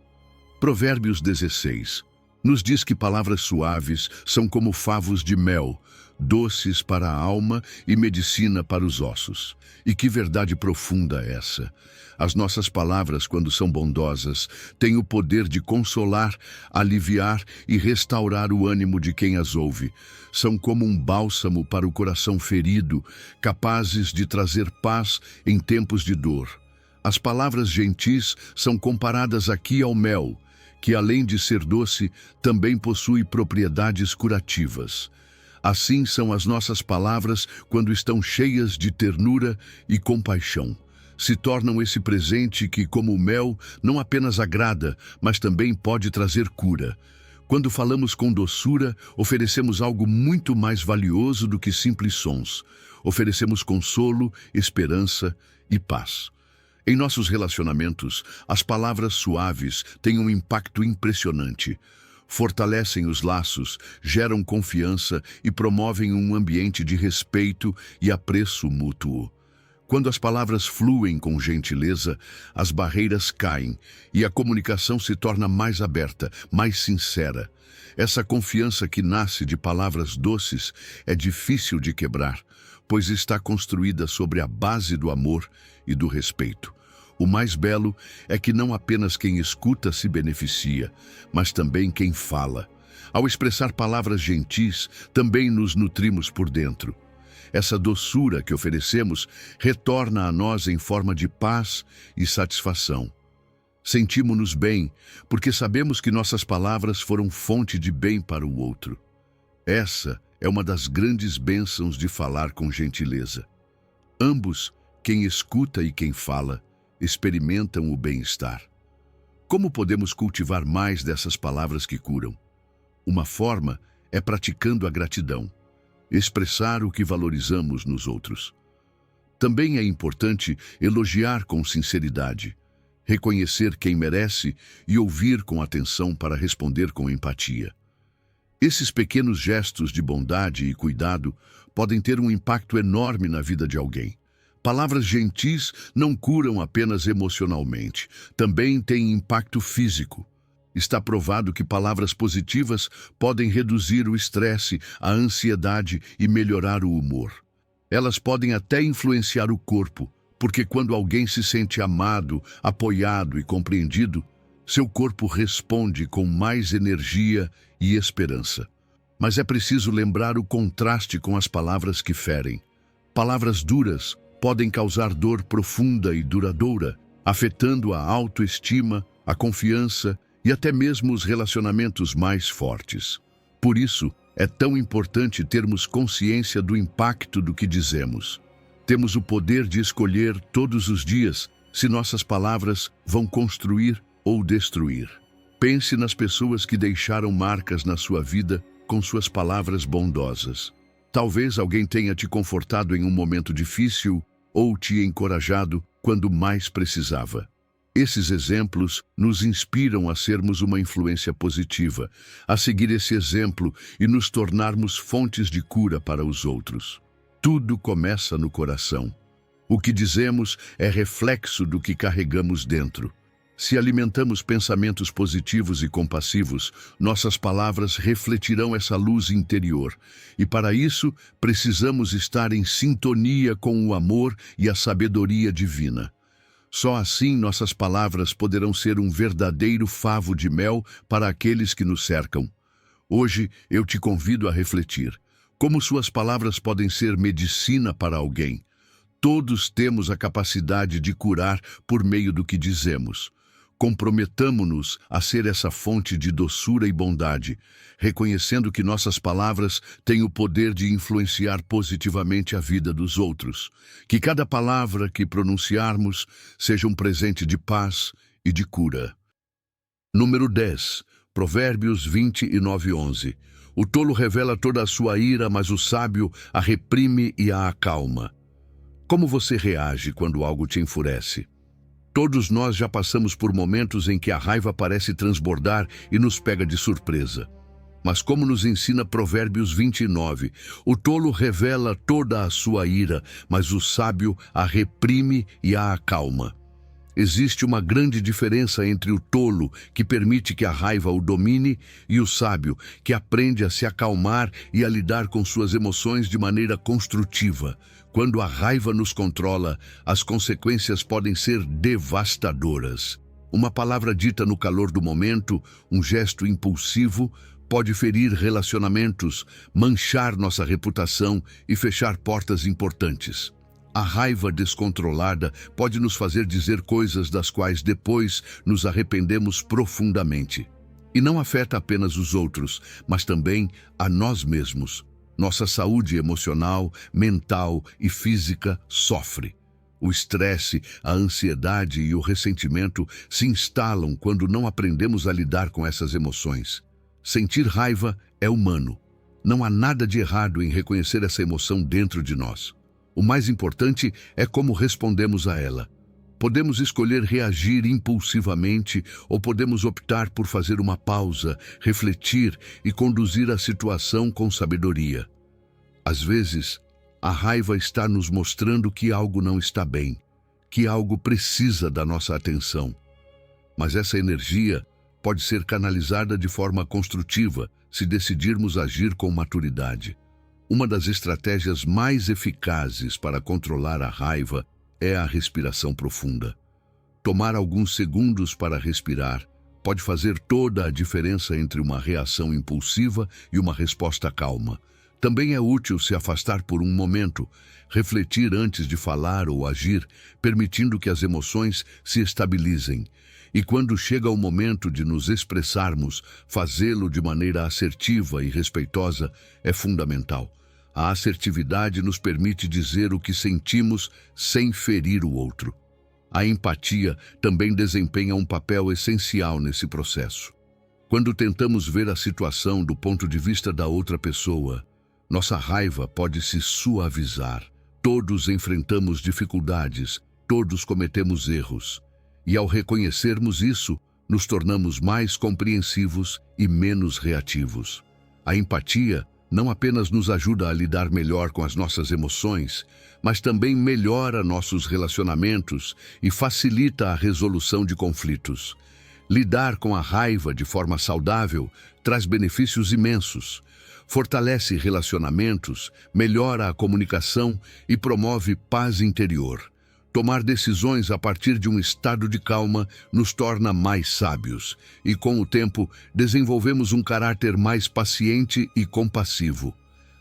Provérbios 16 nos diz que palavras suaves são como favos de mel, doces para a alma e medicina para os ossos. E que verdade profunda essa! As nossas palavras, quando são bondosas, têm o poder de consolar, aliviar e restaurar o ânimo de quem as ouve. São como um bálsamo para o coração ferido, capazes de trazer paz em tempos de dor. As palavras gentis são comparadas aqui ao mel, que além de ser doce, também possui propriedades curativas. Assim são as nossas palavras quando estão cheias de ternura e compaixão. Se tornam esse presente que, como o mel, não apenas agrada, mas também pode trazer cura. Quando falamos com doçura, oferecemos algo muito mais valioso do que simples sons. Oferecemos consolo, esperança e paz. Em nossos relacionamentos, as palavras suaves têm um impacto impressionante. Fortalecem os laços, geram confiança e promovem um ambiente de respeito e apreço mútuo. Quando as palavras fluem com gentileza, as barreiras caem e a comunicação se torna mais aberta, mais sincera. Essa confiança que nasce de palavras doces é difícil de quebrar, pois está construída sobre a base do amor e do respeito. O mais belo é que não apenas quem escuta se beneficia, mas também quem fala. Ao expressar palavras gentis, também nos nutrimos por dentro. Essa doçura que oferecemos retorna a nós em forma de paz e satisfação. Sentimos-nos bem, porque sabemos que nossas palavras foram fonte de bem para o outro. Essa é uma das grandes bênçãos de falar com gentileza. Ambos, quem escuta e quem fala, experimentam o bem-estar. Como podemos cultivar mais dessas palavras que curam? Uma forma é praticando a gratidão, expressar o que valorizamos nos outros. Também é importante elogiar com sinceridade, reconhecer quem merece e ouvir com atenção para responder com empatia. Esses pequenos gestos de bondade e cuidado podem ter um impacto enorme na vida de alguém. Palavras gentis não curam apenas emocionalmente, também têm impacto físico. Está provado que palavras positivas podem reduzir o estresse, a ansiedade e melhorar o humor. Elas podem até influenciar o corpo, porque quando alguém se sente amado, apoiado e compreendido, seu corpo responde com mais energia e esperança. Mas é preciso lembrar o contraste com as palavras que ferem. Palavras duras podem causar dor profunda e duradoura, afetando a autoestima, a confiança e até mesmo os relacionamentos mais fortes. Por isso, é tão importante termos consciência do impacto do que dizemos. Temos o poder de escolher todos os dias se nossas palavras vão construir ou destruir. Pense nas pessoas que deixaram marcas na sua vida com suas palavras bondosas. Talvez alguém tenha te confortado em um momento difícil ou te encorajado quando mais precisava. Esses exemplos nos inspiram a sermos uma influência positiva, a seguir esse exemplo e nos tornarmos fontes de cura para os outros. Tudo começa no coração. O que dizemos é reflexo do que carregamos dentro. Se alimentamos pensamentos positivos e compassivos, nossas palavras refletirão essa luz interior. E para isso, precisamos estar em sintonia com o amor e a sabedoria divina. Só assim nossas palavras poderão ser um verdadeiro favo de mel para aqueles que nos cercam. Hoje eu te convido a refletir. Como suas palavras podem ser medicina para alguém? Todos temos a capacidade de curar por meio do que dizemos. Comprometamo-nos a ser essa fonte de doçura e bondade, reconhecendo que nossas palavras têm o poder de influenciar positivamente a vida dos outros. Que cada palavra que pronunciarmos seja um presente de paz e de cura. Número 10. Provérbios 29:11. O tolo revela toda a sua ira, mas o sábio a reprime e a acalma. Como você reage quando algo te enfurece? Todos nós já passamos por momentos em que a raiva parece transbordar e nos pega de surpresa. Mas como nos ensina Provérbios 29, o tolo revela toda a sua ira, mas o sábio a reprime e a acalma. Existe uma grande diferença entre o tolo, que permite que a raiva o domine, e o sábio, que aprende a se acalmar e a lidar com suas emoções de maneira construtiva. Quando a raiva nos controla, as consequências podem ser devastadoras. Uma palavra dita no calor do momento, um gesto impulsivo, pode ferir relacionamentos, manchar nossa reputação e fechar portas importantes. A raiva descontrolada pode nos fazer dizer coisas das quais depois nos arrependemos profundamente. E não afeta apenas os outros, mas também a nós mesmos. Nossa saúde emocional, mental e física sofre. O estresse, a ansiedade e o ressentimento se instalam quando não aprendemos a lidar com essas emoções. Sentir raiva é humano. Não há nada de errado em reconhecer essa emoção dentro de nós. O mais importante é como respondemos a ela. Podemos escolher reagir impulsivamente ou podemos optar por fazer uma pausa, refletir e conduzir a situação com sabedoria. Às vezes, a raiva está nos mostrando que algo não está bem, que algo precisa da nossa atenção. Mas essa energia pode ser canalizada de forma construtiva se decidirmos agir com maturidade. Uma das estratégias mais eficazes para controlar a raiva é a respiração profunda. Tomar alguns segundos para respirar pode fazer toda a diferença entre uma reação impulsiva e uma resposta calma. Também é útil se afastar por um momento, refletir antes de falar ou agir, permitindo que as emoções se estabilizem. E quando chega o momento de nos expressarmos, fazê-lo de maneira assertiva e respeitosa é fundamental. A assertividade nos permite dizer o que sentimos sem ferir o outro. A empatia também desempenha um papel essencial nesse processo. Quando tentamos ver a situação do ponto de vista da outra pessoa, nossa raiva pode se suavizar. Todos enfrentamos dificuldades, todos cometemos erros. E ao reconhecermos isso, nos tornamos mais compreensivos e menos reativos. A empatia não apenas nos ajuda a lidar melhor com as nossas emoções, mas também melhora nossos relacionamentos e facilita a resolução de conflitos. Lidar com a raiva de forma saudável traz benefícios imensos. Fortalece relacionamentos, melhora a comunicação e promove paz interior. Tomar decisões a partir de um estado de calma nos torna mais sábios e, com o tempo, desenvolvemos um caráter mais paciente e compassivo.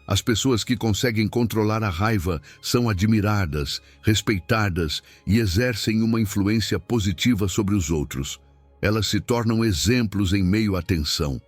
As pessoas que conseguem controlar a raiva são admiradas, respeitadas e exercem uma influência positiva sobre os outros. Elas se tornam exemplos em meio à tensão.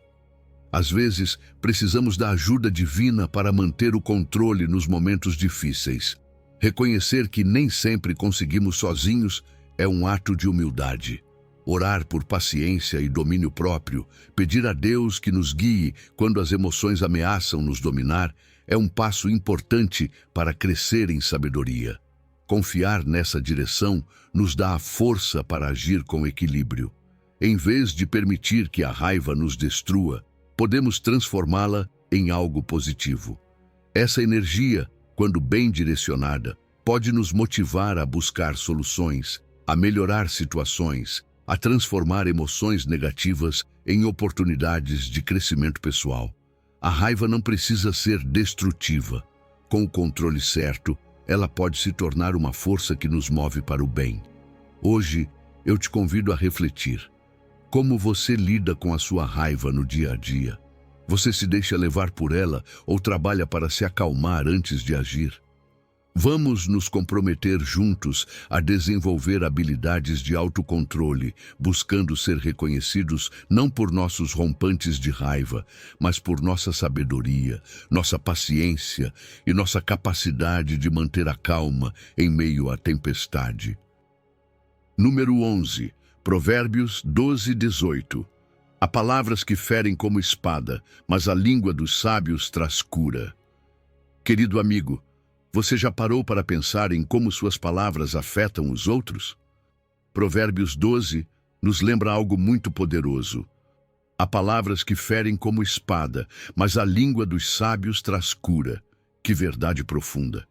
Às vezes, precisamos da ajuda divina para manter o controle nos momentos difíceis. Reconhecer que nem sempre conseguimos sozinhos é um ato de humildade. Orar por paciência e domínio próprio, pedir a Deus que nos guie quando as emoções ameaçam nos dominar, é um passo importante para crescer em sabedoria. Confiar nessa direção nos dá a força para agir com equilíbrio. Em vez de permitir que a raiva nos destrua, podemos transformá-la em algo positivo. Essa energia, quando bem direcionada, pode nos motivar a buscar soluções, a melhorar situações, a transformar emoções negativas em oportunidades de crescimento pessoal. A raiva não precisa ser destrutiva. Com o controle certo, ela pode se tornar uma força que nos move para o bem. Hoje, eu te convido a refletir. Como você lida com a sua raiva no dia a dia? Você se deixa levar por ela ou trabalha para se acalmar antes de agir? Vamos nos comprometer juntos a desenvolver habilidades de autocontrole, buscando ser reconhecidos não por nossos rompantes de raiva, mas por nossa sabedoria, nossa paciência e nossa capacidade de manter a calma em meio à tempestade. Número 11. Provérbios 12:18. Há palavras que ferem como espada, mas a língua dos sábios traz cura. Querido amigo, você já parou para pensar em como suas palavras afetam os outros? Provérbios 12 nos lembra algo muito poderoso. Há palavras que ferem como espada, mas a língua dos sábios traz cura. Que verdade profunda!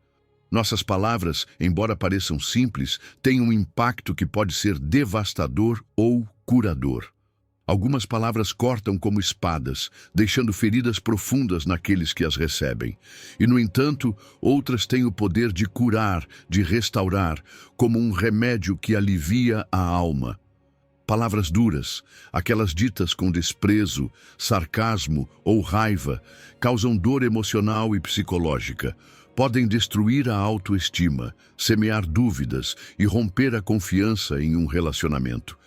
Nossas palavras, embora pareçam simples, têm um impacto que pode ser devastador ou curador. Algumas palavras cortam como espadas, deixando feridas profundas naqueles que as recebem. E, no entanto, outras têm o poder de curar, de restaurar, como um remédio que alivia a alma. Palavras duras, aquelas ditas com desprezo, sarcasmo ou raiva, causam dor emocional e psicológica. Podem destruir a autoestima, semear dúvidas e romper a confiança em um relacionamento.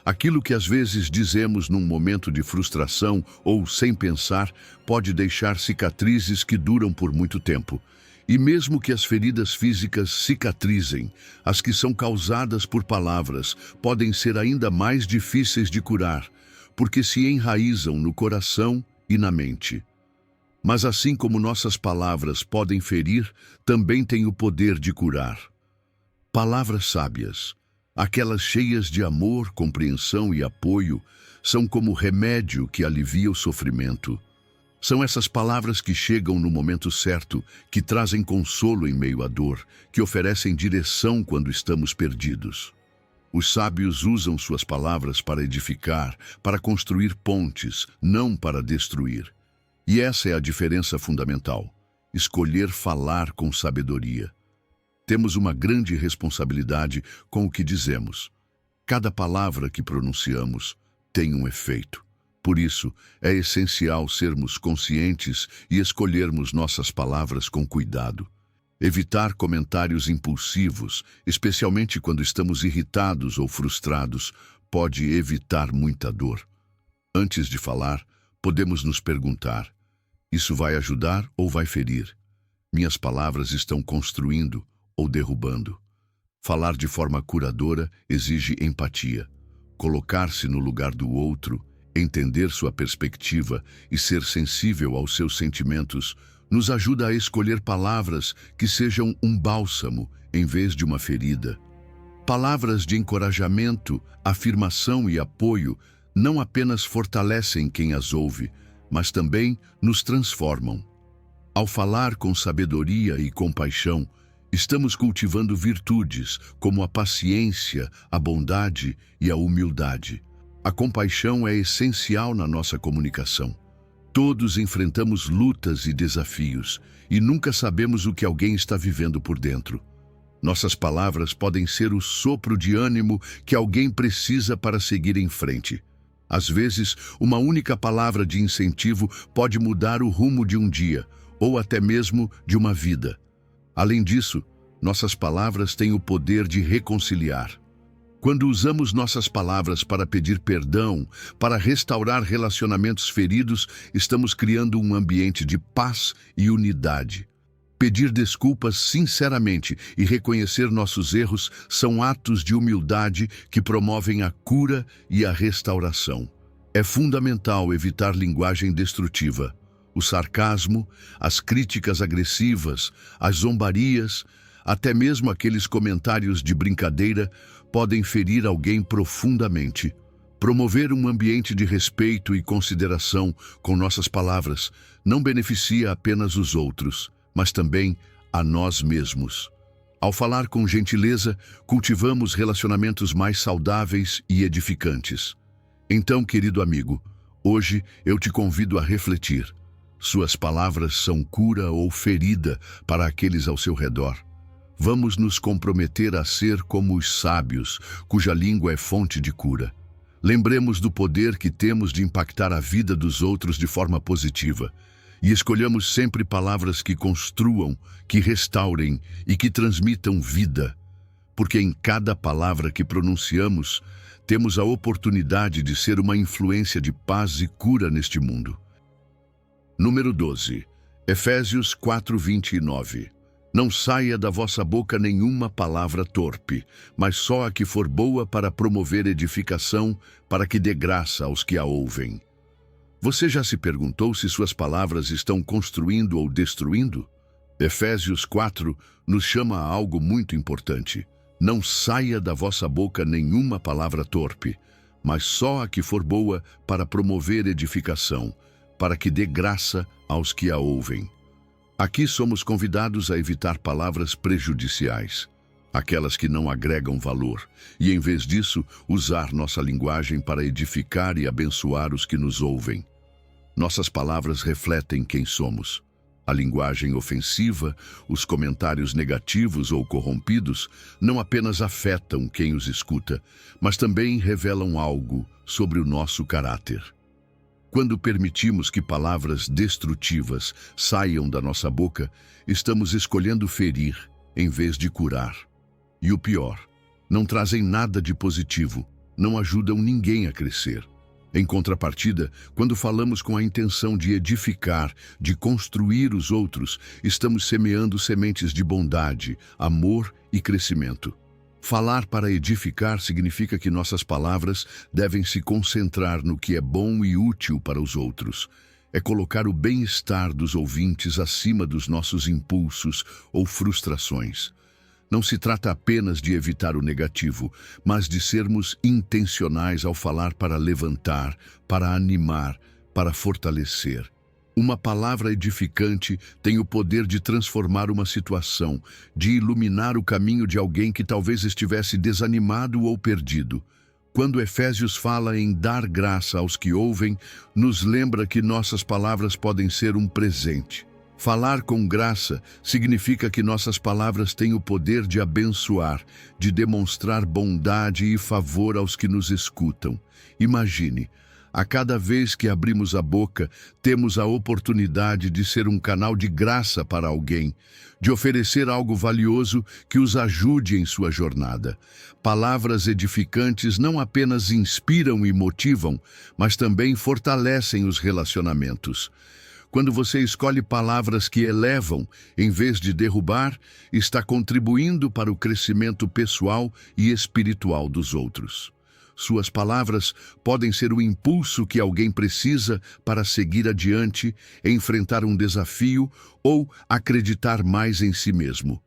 Aquilo que às vezes dizemos num momento de frustração ou sem pensar pode deixar cicatrizes que duram por muito tempo. E mesmo que as feridas físicas cicatrizem, as que são causadas por palavras podem ser ainda mais difíceis de curar, porque se enraizam no coração e na mente. Mas assim como nossas palavras podem ferir, também têm o poder de curar. Palavras sábias, aquelas cheias de amor, compreensão e apoio, são como remédio que alivia o sofrimento. São essas palavras que chegam no momento certo, que trazem consolo em meio à dor, que oferecem direção quando estamos perdidos. Os sábios usam suas palavras para edificar, para construir pontes, não para destruir. E essa é a diferença fundamental: escolher falar com sabedoria. Temos uma grande responsabilidade com o que dizemos. Cada palavra que pronunciamos tem um efeito. Por isso, é essencial sermos conscientes e escolhermos nossas palavras com cuidado. Evitar comentários impulsivos, especialmente quando estamos irritados ou frustrados, pode evitar muita dor. Antes de falar, podemos nos perguntar: isso vai ajudar ou vai ferir? Minhas palavras estão construindo ou derrubando? Falar de forma curadora exige empatia. Colocar-se no lugar do outro, entender sua perspectiva e ser sensível aos seus sentimentos nos ajuda a escolher palavras que sejam um bálsamo em vez de uma ferida. Palavras de encorajamento, afirmação e apoio não apenas fortalecem quem as ouve, mas também nos transformam. Ao falar com sabedoria e compaixão, estamos cultivando virtudes como a paciência, a bondade e a humildade. A compaixão é essencial na nossa comunicação. Todos enfrentamos lutas e desafios e nunca sabemos o que alguém está vivendo por dentro. Nossas palavras podem ser o sopro de ânimo que alguém precisa para seguir em frente. Às vezes, uma única palavra de incentivo pode mudar o rumo de um dia, ou até mesmo de uma vida. Além disso, nossas palavras têm o poder de reconciliar. Quando usamos nossas palavras para pedir perdão, para restaurar relacionamentos feridos, estamos criando um ambiente de paz e unidade. Pedir desculpas sinceramente e reconhecer nossos erros são atos de humildade que promovem a cura e a restauração. É fundamental evitar linguagem destrutiva. O sarcasmo, as críticas agressivas, as zombarias, Até mesmo aqueles comentários de brincadeira podem ferir alguém profundamente. Promover um ambiente de respeito e consideração com nossas palavras não beneficia apenas os outros, mas também a nós mesmos. Ao falar com gentileza, cultivamos relacionamentos mais saudáveis e edificantes. Então, querido amigo, hoje eu te convido a refletir. Suas palavras são cura ou ferida para aqueles ao seu redor. Vamos nos comprometer a ser como os sábios, cuja língua é fonte de cura. Lembremos do poder que temos de impactar a vida dos outros de forma positiva. E escolhamos sempre palavras que construam, que restaurem e que transmitam vida. Porque em cada palavra que pronunciamos, temos a oportunidade de ser uma influência de paz e cura neste mundo. Número 12. Efésios 4:29. Não saia da vossa boca nenhuma palavra torpe, mas só a que for boa para promover edificação, para que dê graça aos que a ouvem. Você já se perguntou se suas palavras estão construindo ou destruindo? Efésios 4 nos chama a algo muito importante. Não saia da vossa boca nenhuma palavra torpe, mas só a que for boa para promover edificação, para que dê graça aos que a ouvem. Aqui somos convidados a evitar palavras prejudiciais, aquelas que não agregam valor, e em vez disso, usar nossa linguagem para edificar e abençoar os que nos ouvem. Nossas palavras refletem quem somos. A linguagem ofensiva, os comentários negativos ou corrompidos não apenas afetam quem os escuta, mas também revelam algo sobre o nosso caráter. Quando permitimos que palavras destrutivas saiam da nossa boca, estamos escolhendo ferir em vez de curar. E o pior, não trazem nada de positivo, não ajudam ninguém a crescer. Em contrapartida, quando falamos com a intenção de edificar, de construir os outros, estamos semeando sementes de bondade, amor e crescimento. Falar para edificar significa que nossas palavras devem se concentrar no que é bom e útil para os outros. É colocar o bem-estar dos ouvintes acima dos nossos impulsos ou frustrações. Não se trata apenas de evitar o negativo, mas de sermos intencionais ao falar para levantar, para animar, para fortalecer. Uma palavra edificante tem o poder de transformar uma situação, de iluminar o caminho de alguém que talvez estivesse desanimado ou perdido. Quando Efésios fala em dar graça aos que ouvem, nos lembra que nossas palavras podem ser um presente. Falar com graça significa que nossas palavras têm o poder de abençoar, de demonstrar bondade e favor aos que nos escutam. Imagine, a cada vez que abrimos a boca, temos a oportunidade de ser um canal de graça para alguém, de oferecer algo valioso que os ajude em sua jornada. Palavras edificantes não apenas inspiram e motivam, mas também fortalecem os relacionamentos. Quando você escolhe palavras que elevam, em vez de derrubar, está contribuindo para o crescimento pessoal e espiritual dos outros. Suas palavras podem ser o impulso que alguém precisa para seguir adiante, enfrentar um desafio ou acreditar mais em si mesmo.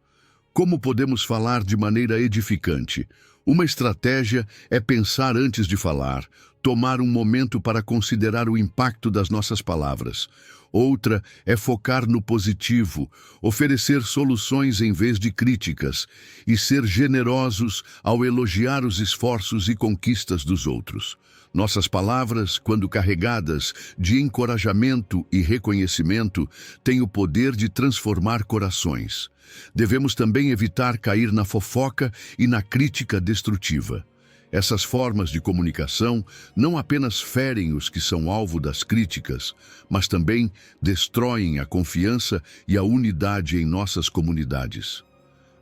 Como podemos falar de maneira edificante? Uma estratégia é pensar antes de falar, tomar um momento para considerar o impacto das nossas palavras. Outra é focar no positivo, oferecer soluções em vez de críticas e ser generosos ao elogiar os esforços e conquistas dos outros. Nossas palavras, quando carregadas de encorajamento e reconhecimento, têm o poder de transformar corações. Devemos também evitar cair na fofoca e na crítica destrutiva. Essas formas de comunicação não apenas ferem os que são alvo das críticas, mas também destroem a confiança e a unidade em nossas comunidades.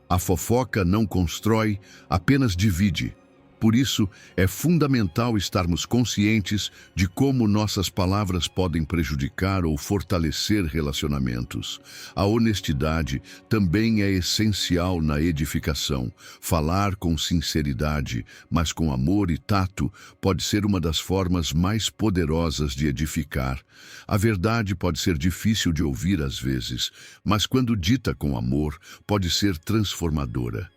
A fofoca não constrói, apenas divide. Por isso, é fundamental estarmos conscientes de como nossas palavras podem prejudicar ou fortalecer relacionamentos. A honestidade também é essencial na edificação. Falar com sinceridade, mas com amor e tato, pode ser uma das formas mais poderosas de edificar. A verdade pode ser difícil de ouvir às vezes, mas quando dita com amor, pode ser transformadora.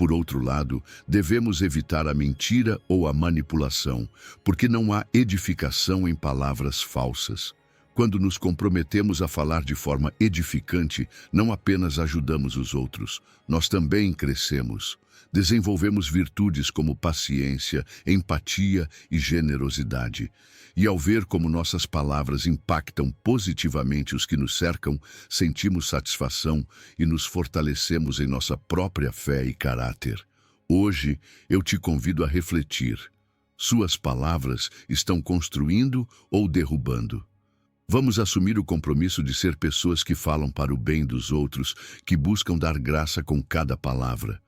Por outro lado, devemos evitar a mentira ou a manipulação, porque não há edificação em palavras falsas. Quando nos comprometemos a falar de forma edificante, não apenas ajudamos os outros, nós também crescemos. Desenvolvemos virtudes como paciência, empatia e generosidade. E ao ver como nossas palavras impactam positivamente os que nos cercam, sentimos satisfação e nos fortalecemos em nossa própria fé e caráter. Hoje, eu te convido a refletir. Suas palavras estão construindo ou derrubando? Vamos assumir o compromisso de ser pessoas que falam para o bem dos outros, que buscam dar graça com cada palavra.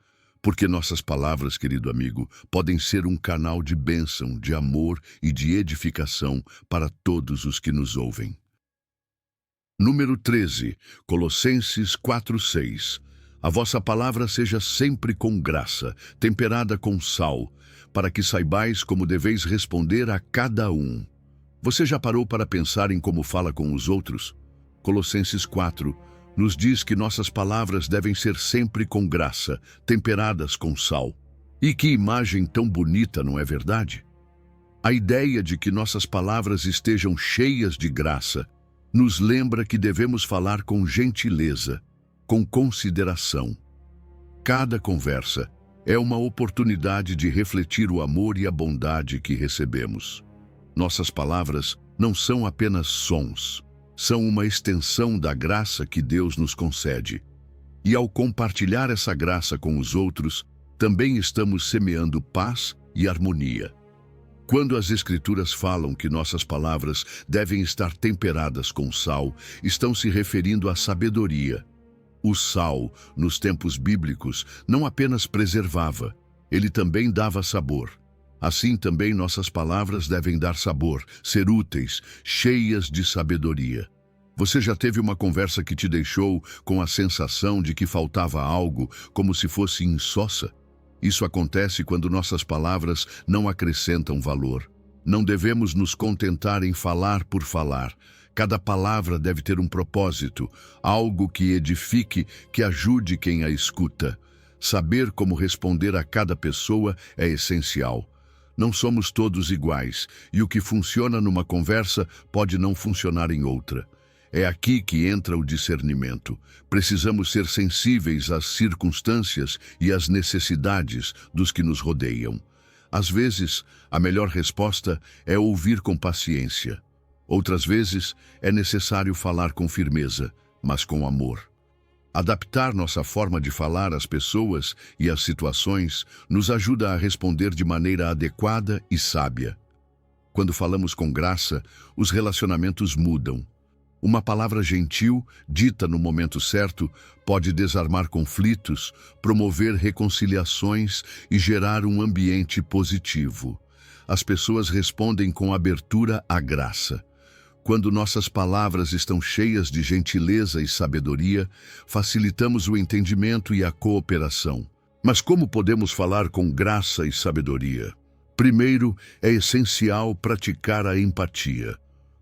Porque nossas palavras, querido amigo, podem ser um canal de bênção, de amor e de edificação para todos os que nos ouvem. Número 13, Colossenses 4:6. A vossa palavra seja sempre com graça, temperada com sal, para que saibais como deveis responder a cada um. Você já parou para pensar em como fala com os outros? Colossenses 4 nos diz que nossas palavras devem ser sempre com graça, temperadas com sal. E que imagem tão bonita, não é verdade? A ideia de que nossas palavras estejam cheias de graça nos lembra que devemos falar com gentileza, com consideração. Cada conversa é uma oportunidade de refletir o amor e a bondade que recebemos. Nossas palavras não são apenas sons, são uma extensão da graça que Deus nos concede. E ao compartilhar essa graça com os outros, também estamos semeando paz e harmonia. Quando as Escrituras falam que nossas palavras devem estar temperadas com sal, estão se referindo à sabedoria. O sal, nos tempos bíblicos, não apenas preservava, ele também dava sabor. Assim também nossas palavras devem dar sabor, ser úteis, cheias de sabedoria. Você já teve uma conversa que te deixou com a sensação de que faltava algo, como se fosse insossa? Isso acontece quando nossas palavras não acrescentam valor. Não devemos nos contentar em falar por falar. Cada palavra deve ter um propósito, algo que edifique, que ajude quem a escuta. Saber como responder a cada pessoa é essencial. Não somos todos iguais, e o que funciona numa conversa pode não funcionar em outra. É aqui que entra o discernimento. Precisamos ser sensíveis às circunstâncias e às necessidades dos que nos rodeiam. Às vezes, a melhor resposta é ouvir com paciência. Outras vezes, é necessário falar com firmeza, mas com amor. Adaptar nossa forma de falar às pessoas e às situações nos ajuda a responder de maneira adequada e sábia. Quando falamos com graça, os relacionamentos mudam. Uma palavra gentil, dita no momento certo, pode desarmar conflitos, promover reconciliações e gerar um ambiente positivo. As pessoas respondem com abertura à graça. Quando nossas palavras estão cheias de gentileza e sabedoria, facilitamos o entendimento e a cooperação. Mas como podemos falar com graça e sabedoria? Primeiro, é essencial praticar a empatia.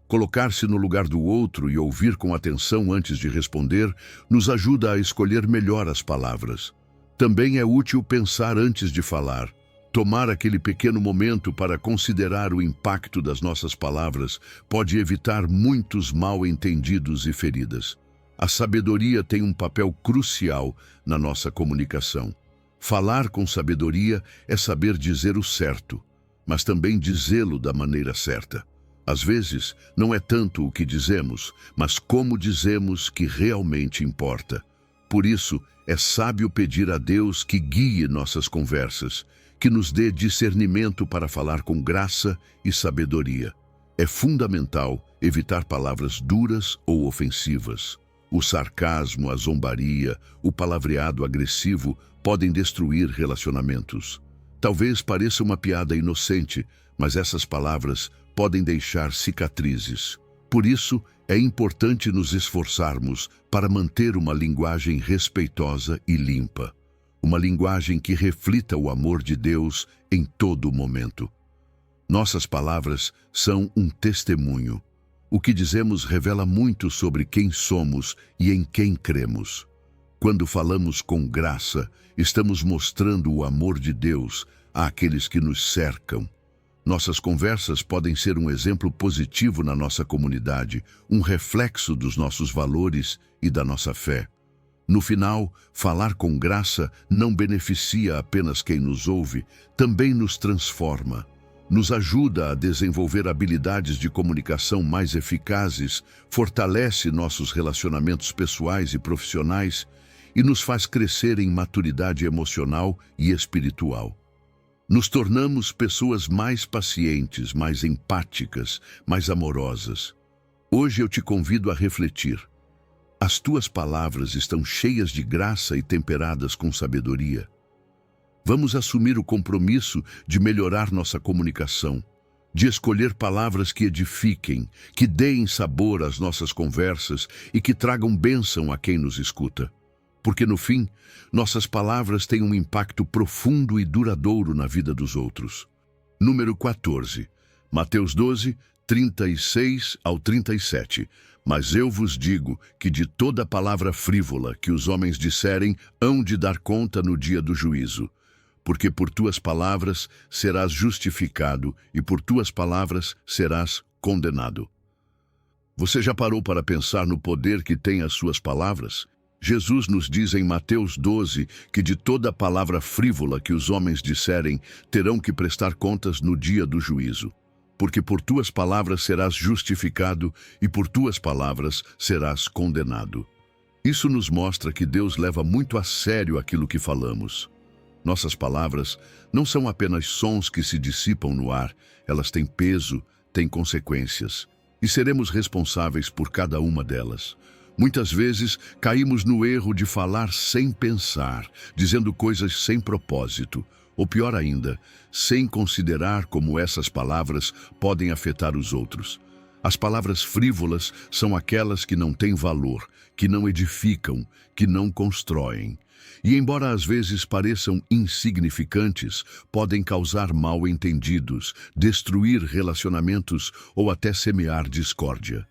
Colocar-se no lugar do outro e ouvir com atenção antes de responder nos ajuda a escolher melhor as palavras. Também é útil pensar antes de falar. Tomar aquele pequeno momento para considerar o impacto das nossas palavras pode evitar muitos mal-entendidos e feridas. A sabedoria tem um papel crucial na nossa comunicação. Falar com sabedoria é saber dizer o certo, mas também dizê-lo da maneira certa. Às vezes, não é tanto o que dizemos, mas como dizemos que realmente importa. Por isso, é sábio pedir a Deus que guie nossas conversas, que nos dê discernimento para falar com graça e sabedoria. É fundamental evitar palavras duras ou ofensivas. O sarcasmo, a zombaria, o palavreado agressivo podem destruir relacionamentos. Talvez pareça uma piada inocente, mas essas palavras podem deixar cicatrizes. Por isso, é importante nos esforçarmos para manter uma linguagem respeitosa e limpa. Uma linguagem que reflita o amor de Deus em todo momento. Nossas palavras são um testemunho. O que dizemos revela muito sobre quem somos e em quem cremos. Quando falamos com graça, estamos mostrando o amor de Deus àqueles que nos cercam. Nossas conversas podem ser um exemplo positivo na nossa comunidade, um reflexo dos nossos valores e da nossa fé. No final, falar com graça não beneficia apenas quem nos ouve, também nos transforma. Nos ajuda a desenvolver habilidades de comunicação mais eficazes, fortalece nossos relacionamentos pessoais e profissionais e nos faz crescer em maturidade emocional e espiritual. Nos tornamos pessoas mais pacientes, mais empáticas, mais amorosas. Hoje eu te convido a refletir. As tuas palavras estão cheias de graça e temperadas com sabedoria. Vamos assumir o compromisso de melhorar nossa comunicação, de escolher palavras que edifiquem, que deem sabor às nossas conversas e que tragam bênção a quem nos escuta. Porque no fim, nossas palavras têm um impacto profundo e duradouro na vida dos outros. Número 14, Mateus 12, 36 ao 37. Mas eu vos digo que de toda palavra frívola que os homens disserem, hão de dar conta no dia do juízo. Porque por tuas palavras serás justificado e por tuas palavras serás condenado. Você já parou para pensar no poder que têm as suas palavras? Jesus nos diz em Mateus 12 que de toda palavra frívola que os homens disserem, terão que prestar contas no dia do juízo. Porque por tuas palavras serás justificado e por tuas palavras serás condenado. Isso nos mostra que Deus leva muito a sério aquilo que falamos. Nossas palavras não são apenas sons que se dissipam no ar, elas têm peso, têm consequências, e seremos responsáveis por cada uma delas. Muitas vezes caímos no erro de falar sem pensar, dizendo coisas sem propósito, ou pior ainda, sem considerar como essas palavras podem afetar os outros. As palavras frívolas são aquelas que não têm valor, que não edificam, que não constroem. E embora às vezes pareçam insignificantes, podem causar mal-entendidos, destruir relacionamentos ou até semear discórdia.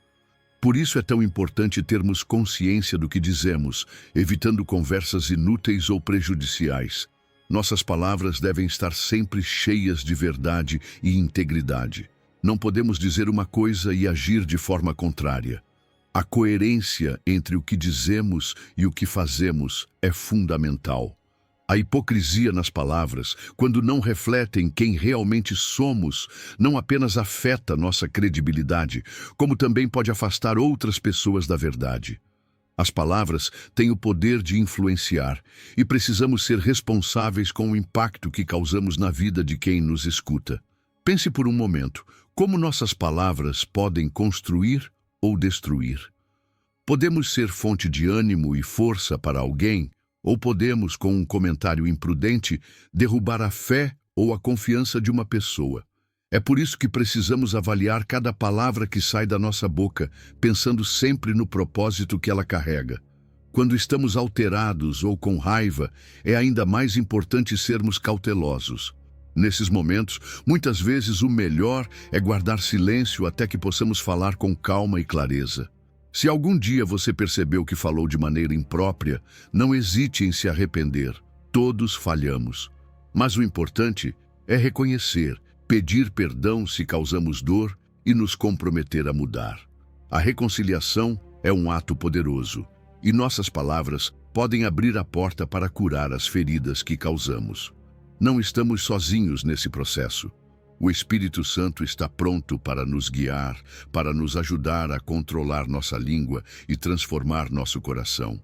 Por isso é tão importante termos consciência do que dizemos, evitando conversas inúteis ou prejudiciais. Nossas palavras devem estar sempre cheias de verdade e integridade. Não podemos dizer uma coisa e agir de forma contrária. A coerência entre o que dizemos e o que fazemos é fundamental. A hipocrisia nas palavras, quando não refletem quem realmente somos, não apenas afeta nossa credibilidade, como também pode afastar outras pessoas da verdade. As palavras têm o poder de influenciar e precisamos ser responsáveis com o impacto que causamos na vida de quem nos escuta. Pense por um momento, como nossas palavras podem construir ou destruir. Podemos ser fonte de ânimo e força para alguém, ou podemos, com um comentário imprudente, derrubar a fé ou a confiança de uma pessoa. É por isso que precisamos avaliar cada palavra que sai da nossa boca, pensando sempre no propósito que ela carrega. Quando estamos alterados ou com raiva, é ainda mais importante sermos cautelosos. Nesses momentos, muitas vezes o melhor é guardar silêncio até que possamos falar com calma e clareza. Se algum dia você percebeu que falou de maneira imprópria, não hesite em se arrepender. Todos falhamos. Mas o importante é reconhecer, pedir perdão se causamos dor e nos comprometer a mudar. A reconciliação é um ato poderoso, e nossas palavras podem abrir a porta para curar as feridas que causamos. Não estamos sozinhos nesse processo. O Espírito Santo está pronto para nos guiar, para nos ajudar a controlar nossa língua e transformar nosso coração.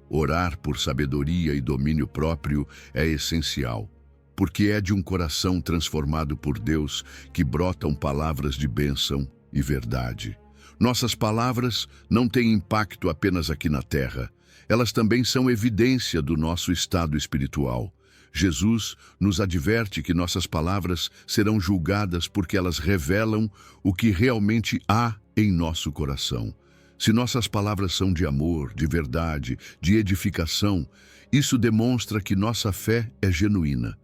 Orar por sabedoria e domínio próprio é essencial, porque é de um coração transformado por Deus que brotam palavras de bênção e verdade. Nossas palavras não têm impacto apenas aqui na terra, elas também são evidência do nosso estado espiritual. Jesus nos adverte que nossas palavras serão julgadas porque elas revelam o que realmente há em nosso coração. Se nossas palavras são de amor, de verdade, de edificação, isso demonstra que nossa fé é genuína.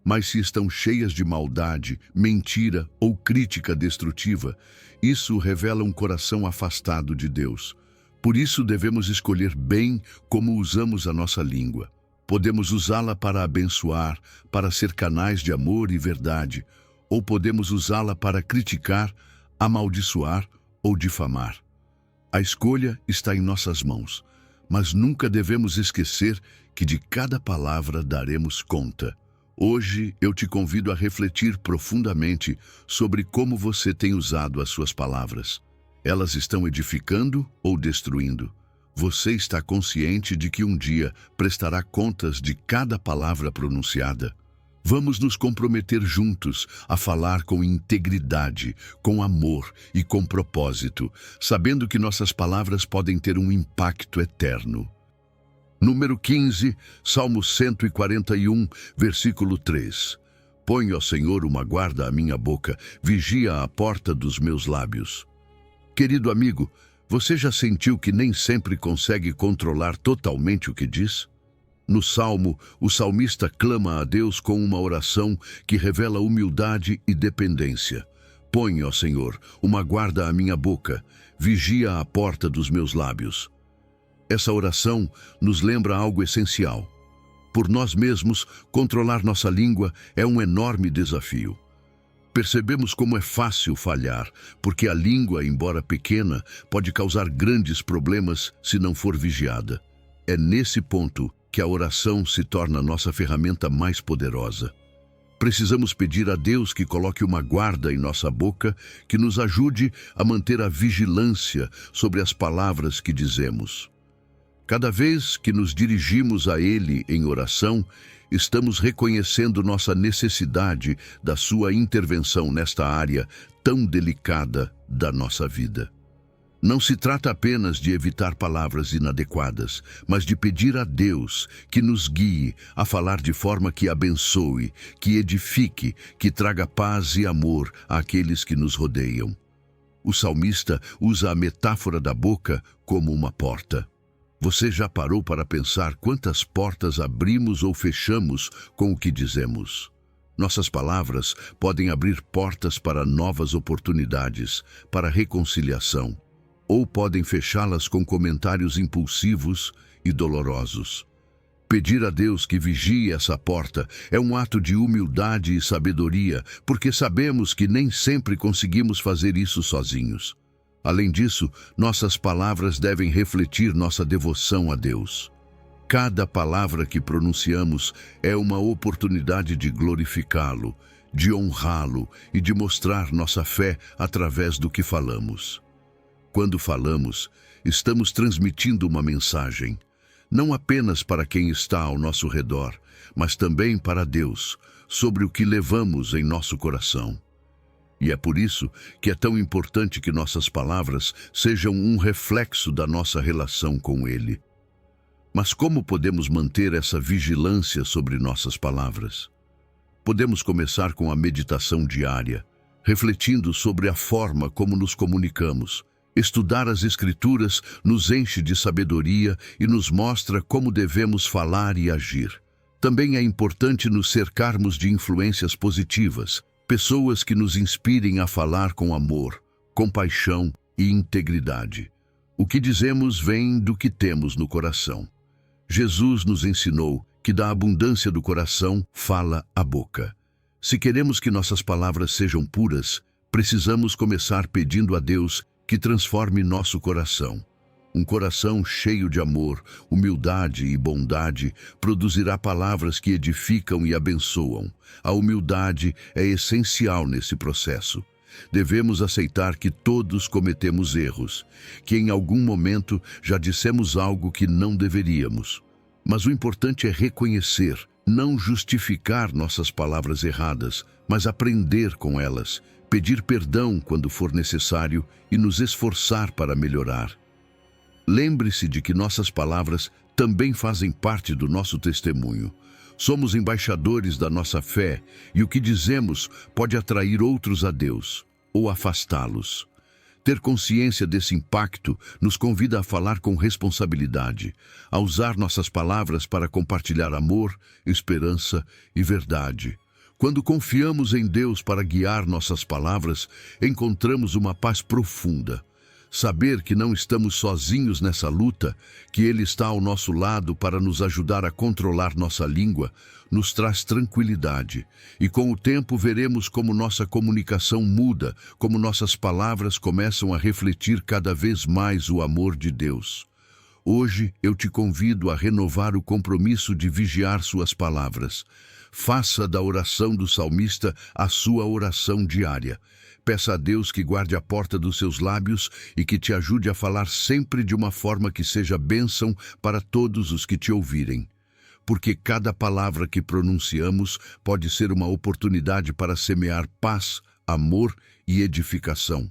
Mas se estão cheias de maldade, mentira ou crítica destrutiva, isso revela um coração afastado de Deus. Por isso devemos escolher bem como usamos a nossa língua. Podemos usá-la para abençoar, para ser canais de amor e verdade, ou podemos usá-la para criticar, amaldiçoar ou difamar. A escolha está em nossas mãos, mas nunca devemos esquecer que de cada palavra daremos conta. Hoje eu te convido a refletir profundamente sobre como você tem usado as suas palavras. Elas estão edificando ou destruindo? Você está consciente de que um dia prestará contas de cada palavra pronunciada? Vamos nos comprometer juntos a falar com integridade, com amor e com propósito, sabendo que nossas palavras podem ter um impacto eterno. Número 15, Salmo 141, versículo 3. Põe, ó Senhor, uma guarda à minha boca, vigia a porta dos meus lábios. Querido amigo, você já sentiu que nem sempre consegue controlar totalmente o que diz? No Salmo, o salmista clama a Deus com uma oração que revela humildade e dependência. Põe, ó Senhor, uma guarda à minha boca, vigia a porta dos meus lábios. Essa oração nos lembra algo essencial. Por nós mesmos, controlar nossa língua é um enorme desafio. Percebemos como é fácil falhar, porque a língua, embora pequena, pode causar grandes problemas se não for vigiada. É nesse ponto que a oração se torna nossa ferramenta mais poderosa. Precisamos pedir a Deus que coloque uma guarda em nossa boca, que nos ajude a manter a vigilância sobre as palavras que dizemos. Cada vez que nos dirigimos a Ele em oração, estamos reconhecendo nossa necessidade da sua intervenção nesta área tão delicada da nossa vida. Não se trata apenas de evitar palavras inadequadas, mas de pedir a Deus que nos guie a falar de forma que abençoe, que edifique, que traga paz e amor àqueles que nos rodeiam. O salmista usa a metáfora da boca como uma porta. Você já parou para pensar quantas portas abrimos ou fechamos com o que dizemos? Nossas palavras podem abrir portas para novas oportunidades, para reconciliação, ou podem fechá-las com comentários impulsivos e dolorosos. Pedir a Deus que vigie essa porta é um ato de humildade e sabedoria, porque sabemos que nem sempre conseguimos fazer isso sozinhos. Além disso, nossas palavras devem refletir nossa devoção a Deus. Cada palavra que pronunciamos é uma oportunidade de glorificá-lo, de honrá-lo e de mostrar nossa fé através do que falamos. Quando falamos, estamos transmitindo uma mensagem, não apenas para quem está ao nosso redor, mas também para Deus, sobre o que levamos em nosso coração. E é por isso que é tão importante que nossas palavras sejam um reflexo da nossa relação com Ele. Mas como podemos manter essa vigilância sobre nossas palavras? Podemos começar com a meditação diária, refletindo sobre a forma como nos comunicamos. Estudar as Escrituras nos enche de sabedoria e nos mostra como devemos falar e agir. Também é importante nos cercarmos de influências positivas, pessoas que nos inspirem a falar com amor, compaixão e integridade. O que dizemos vem do que temos no coração. Jesus nos ensinou que da abundância do coração fala a boca. Se queremos que nossas palavras sejam puras, precisamos começar pedindo a Deus que transforme nosso coração. Um coração cheio de amor, humildade e bondade produzirá palavras que edificam e abençoam. A humildade é essencial nesse processo. Devemos aceitar que todos cometemos erros, que em algum momento já dissemos algo que não deveríamos. Mas o importante é reconhecer, não justificar nossas palavras erradas, mas aprender com elas, pedir perdão quando for necessário e nos esforçar para melhorar. Lembre-se de que nossas palavras também fazem parte do nosso testemunho. Somos embaixadores da nossa fé e o que dizemos pode atrair outros a Deus ou afastá-los. Ter consciência desse impacto nos convida a falar com responsabilidade, a usar nossas palavras para compartilhar amor, esperança e verdade. Quando confiamos em Deus para guiar nossas palavras, encontramos uma paz profunda. Saber que não estamos sozinhos nessa luta, que Ele está ao nosso lado para nos ajudar a controlar nossa língua, nos traz tranquilidade. E com o tempo veremos como nossa comunicação muda, como nossas palavras começam a refletir cada vez mais o amor de Deus. Hoje eu te convido a renovar o compromisso de vigiar suas palavras. Faça da oração do salmista a sua oração diária. Peça a Deus que guarde a porta dos seus lábios e que te ajude a falar sempre de uma forma que seja bênção para todos os que te ouvirem. Porque cada palavra que pronunciamos pode ser uma oportunidade para semear paz, amor e edificação.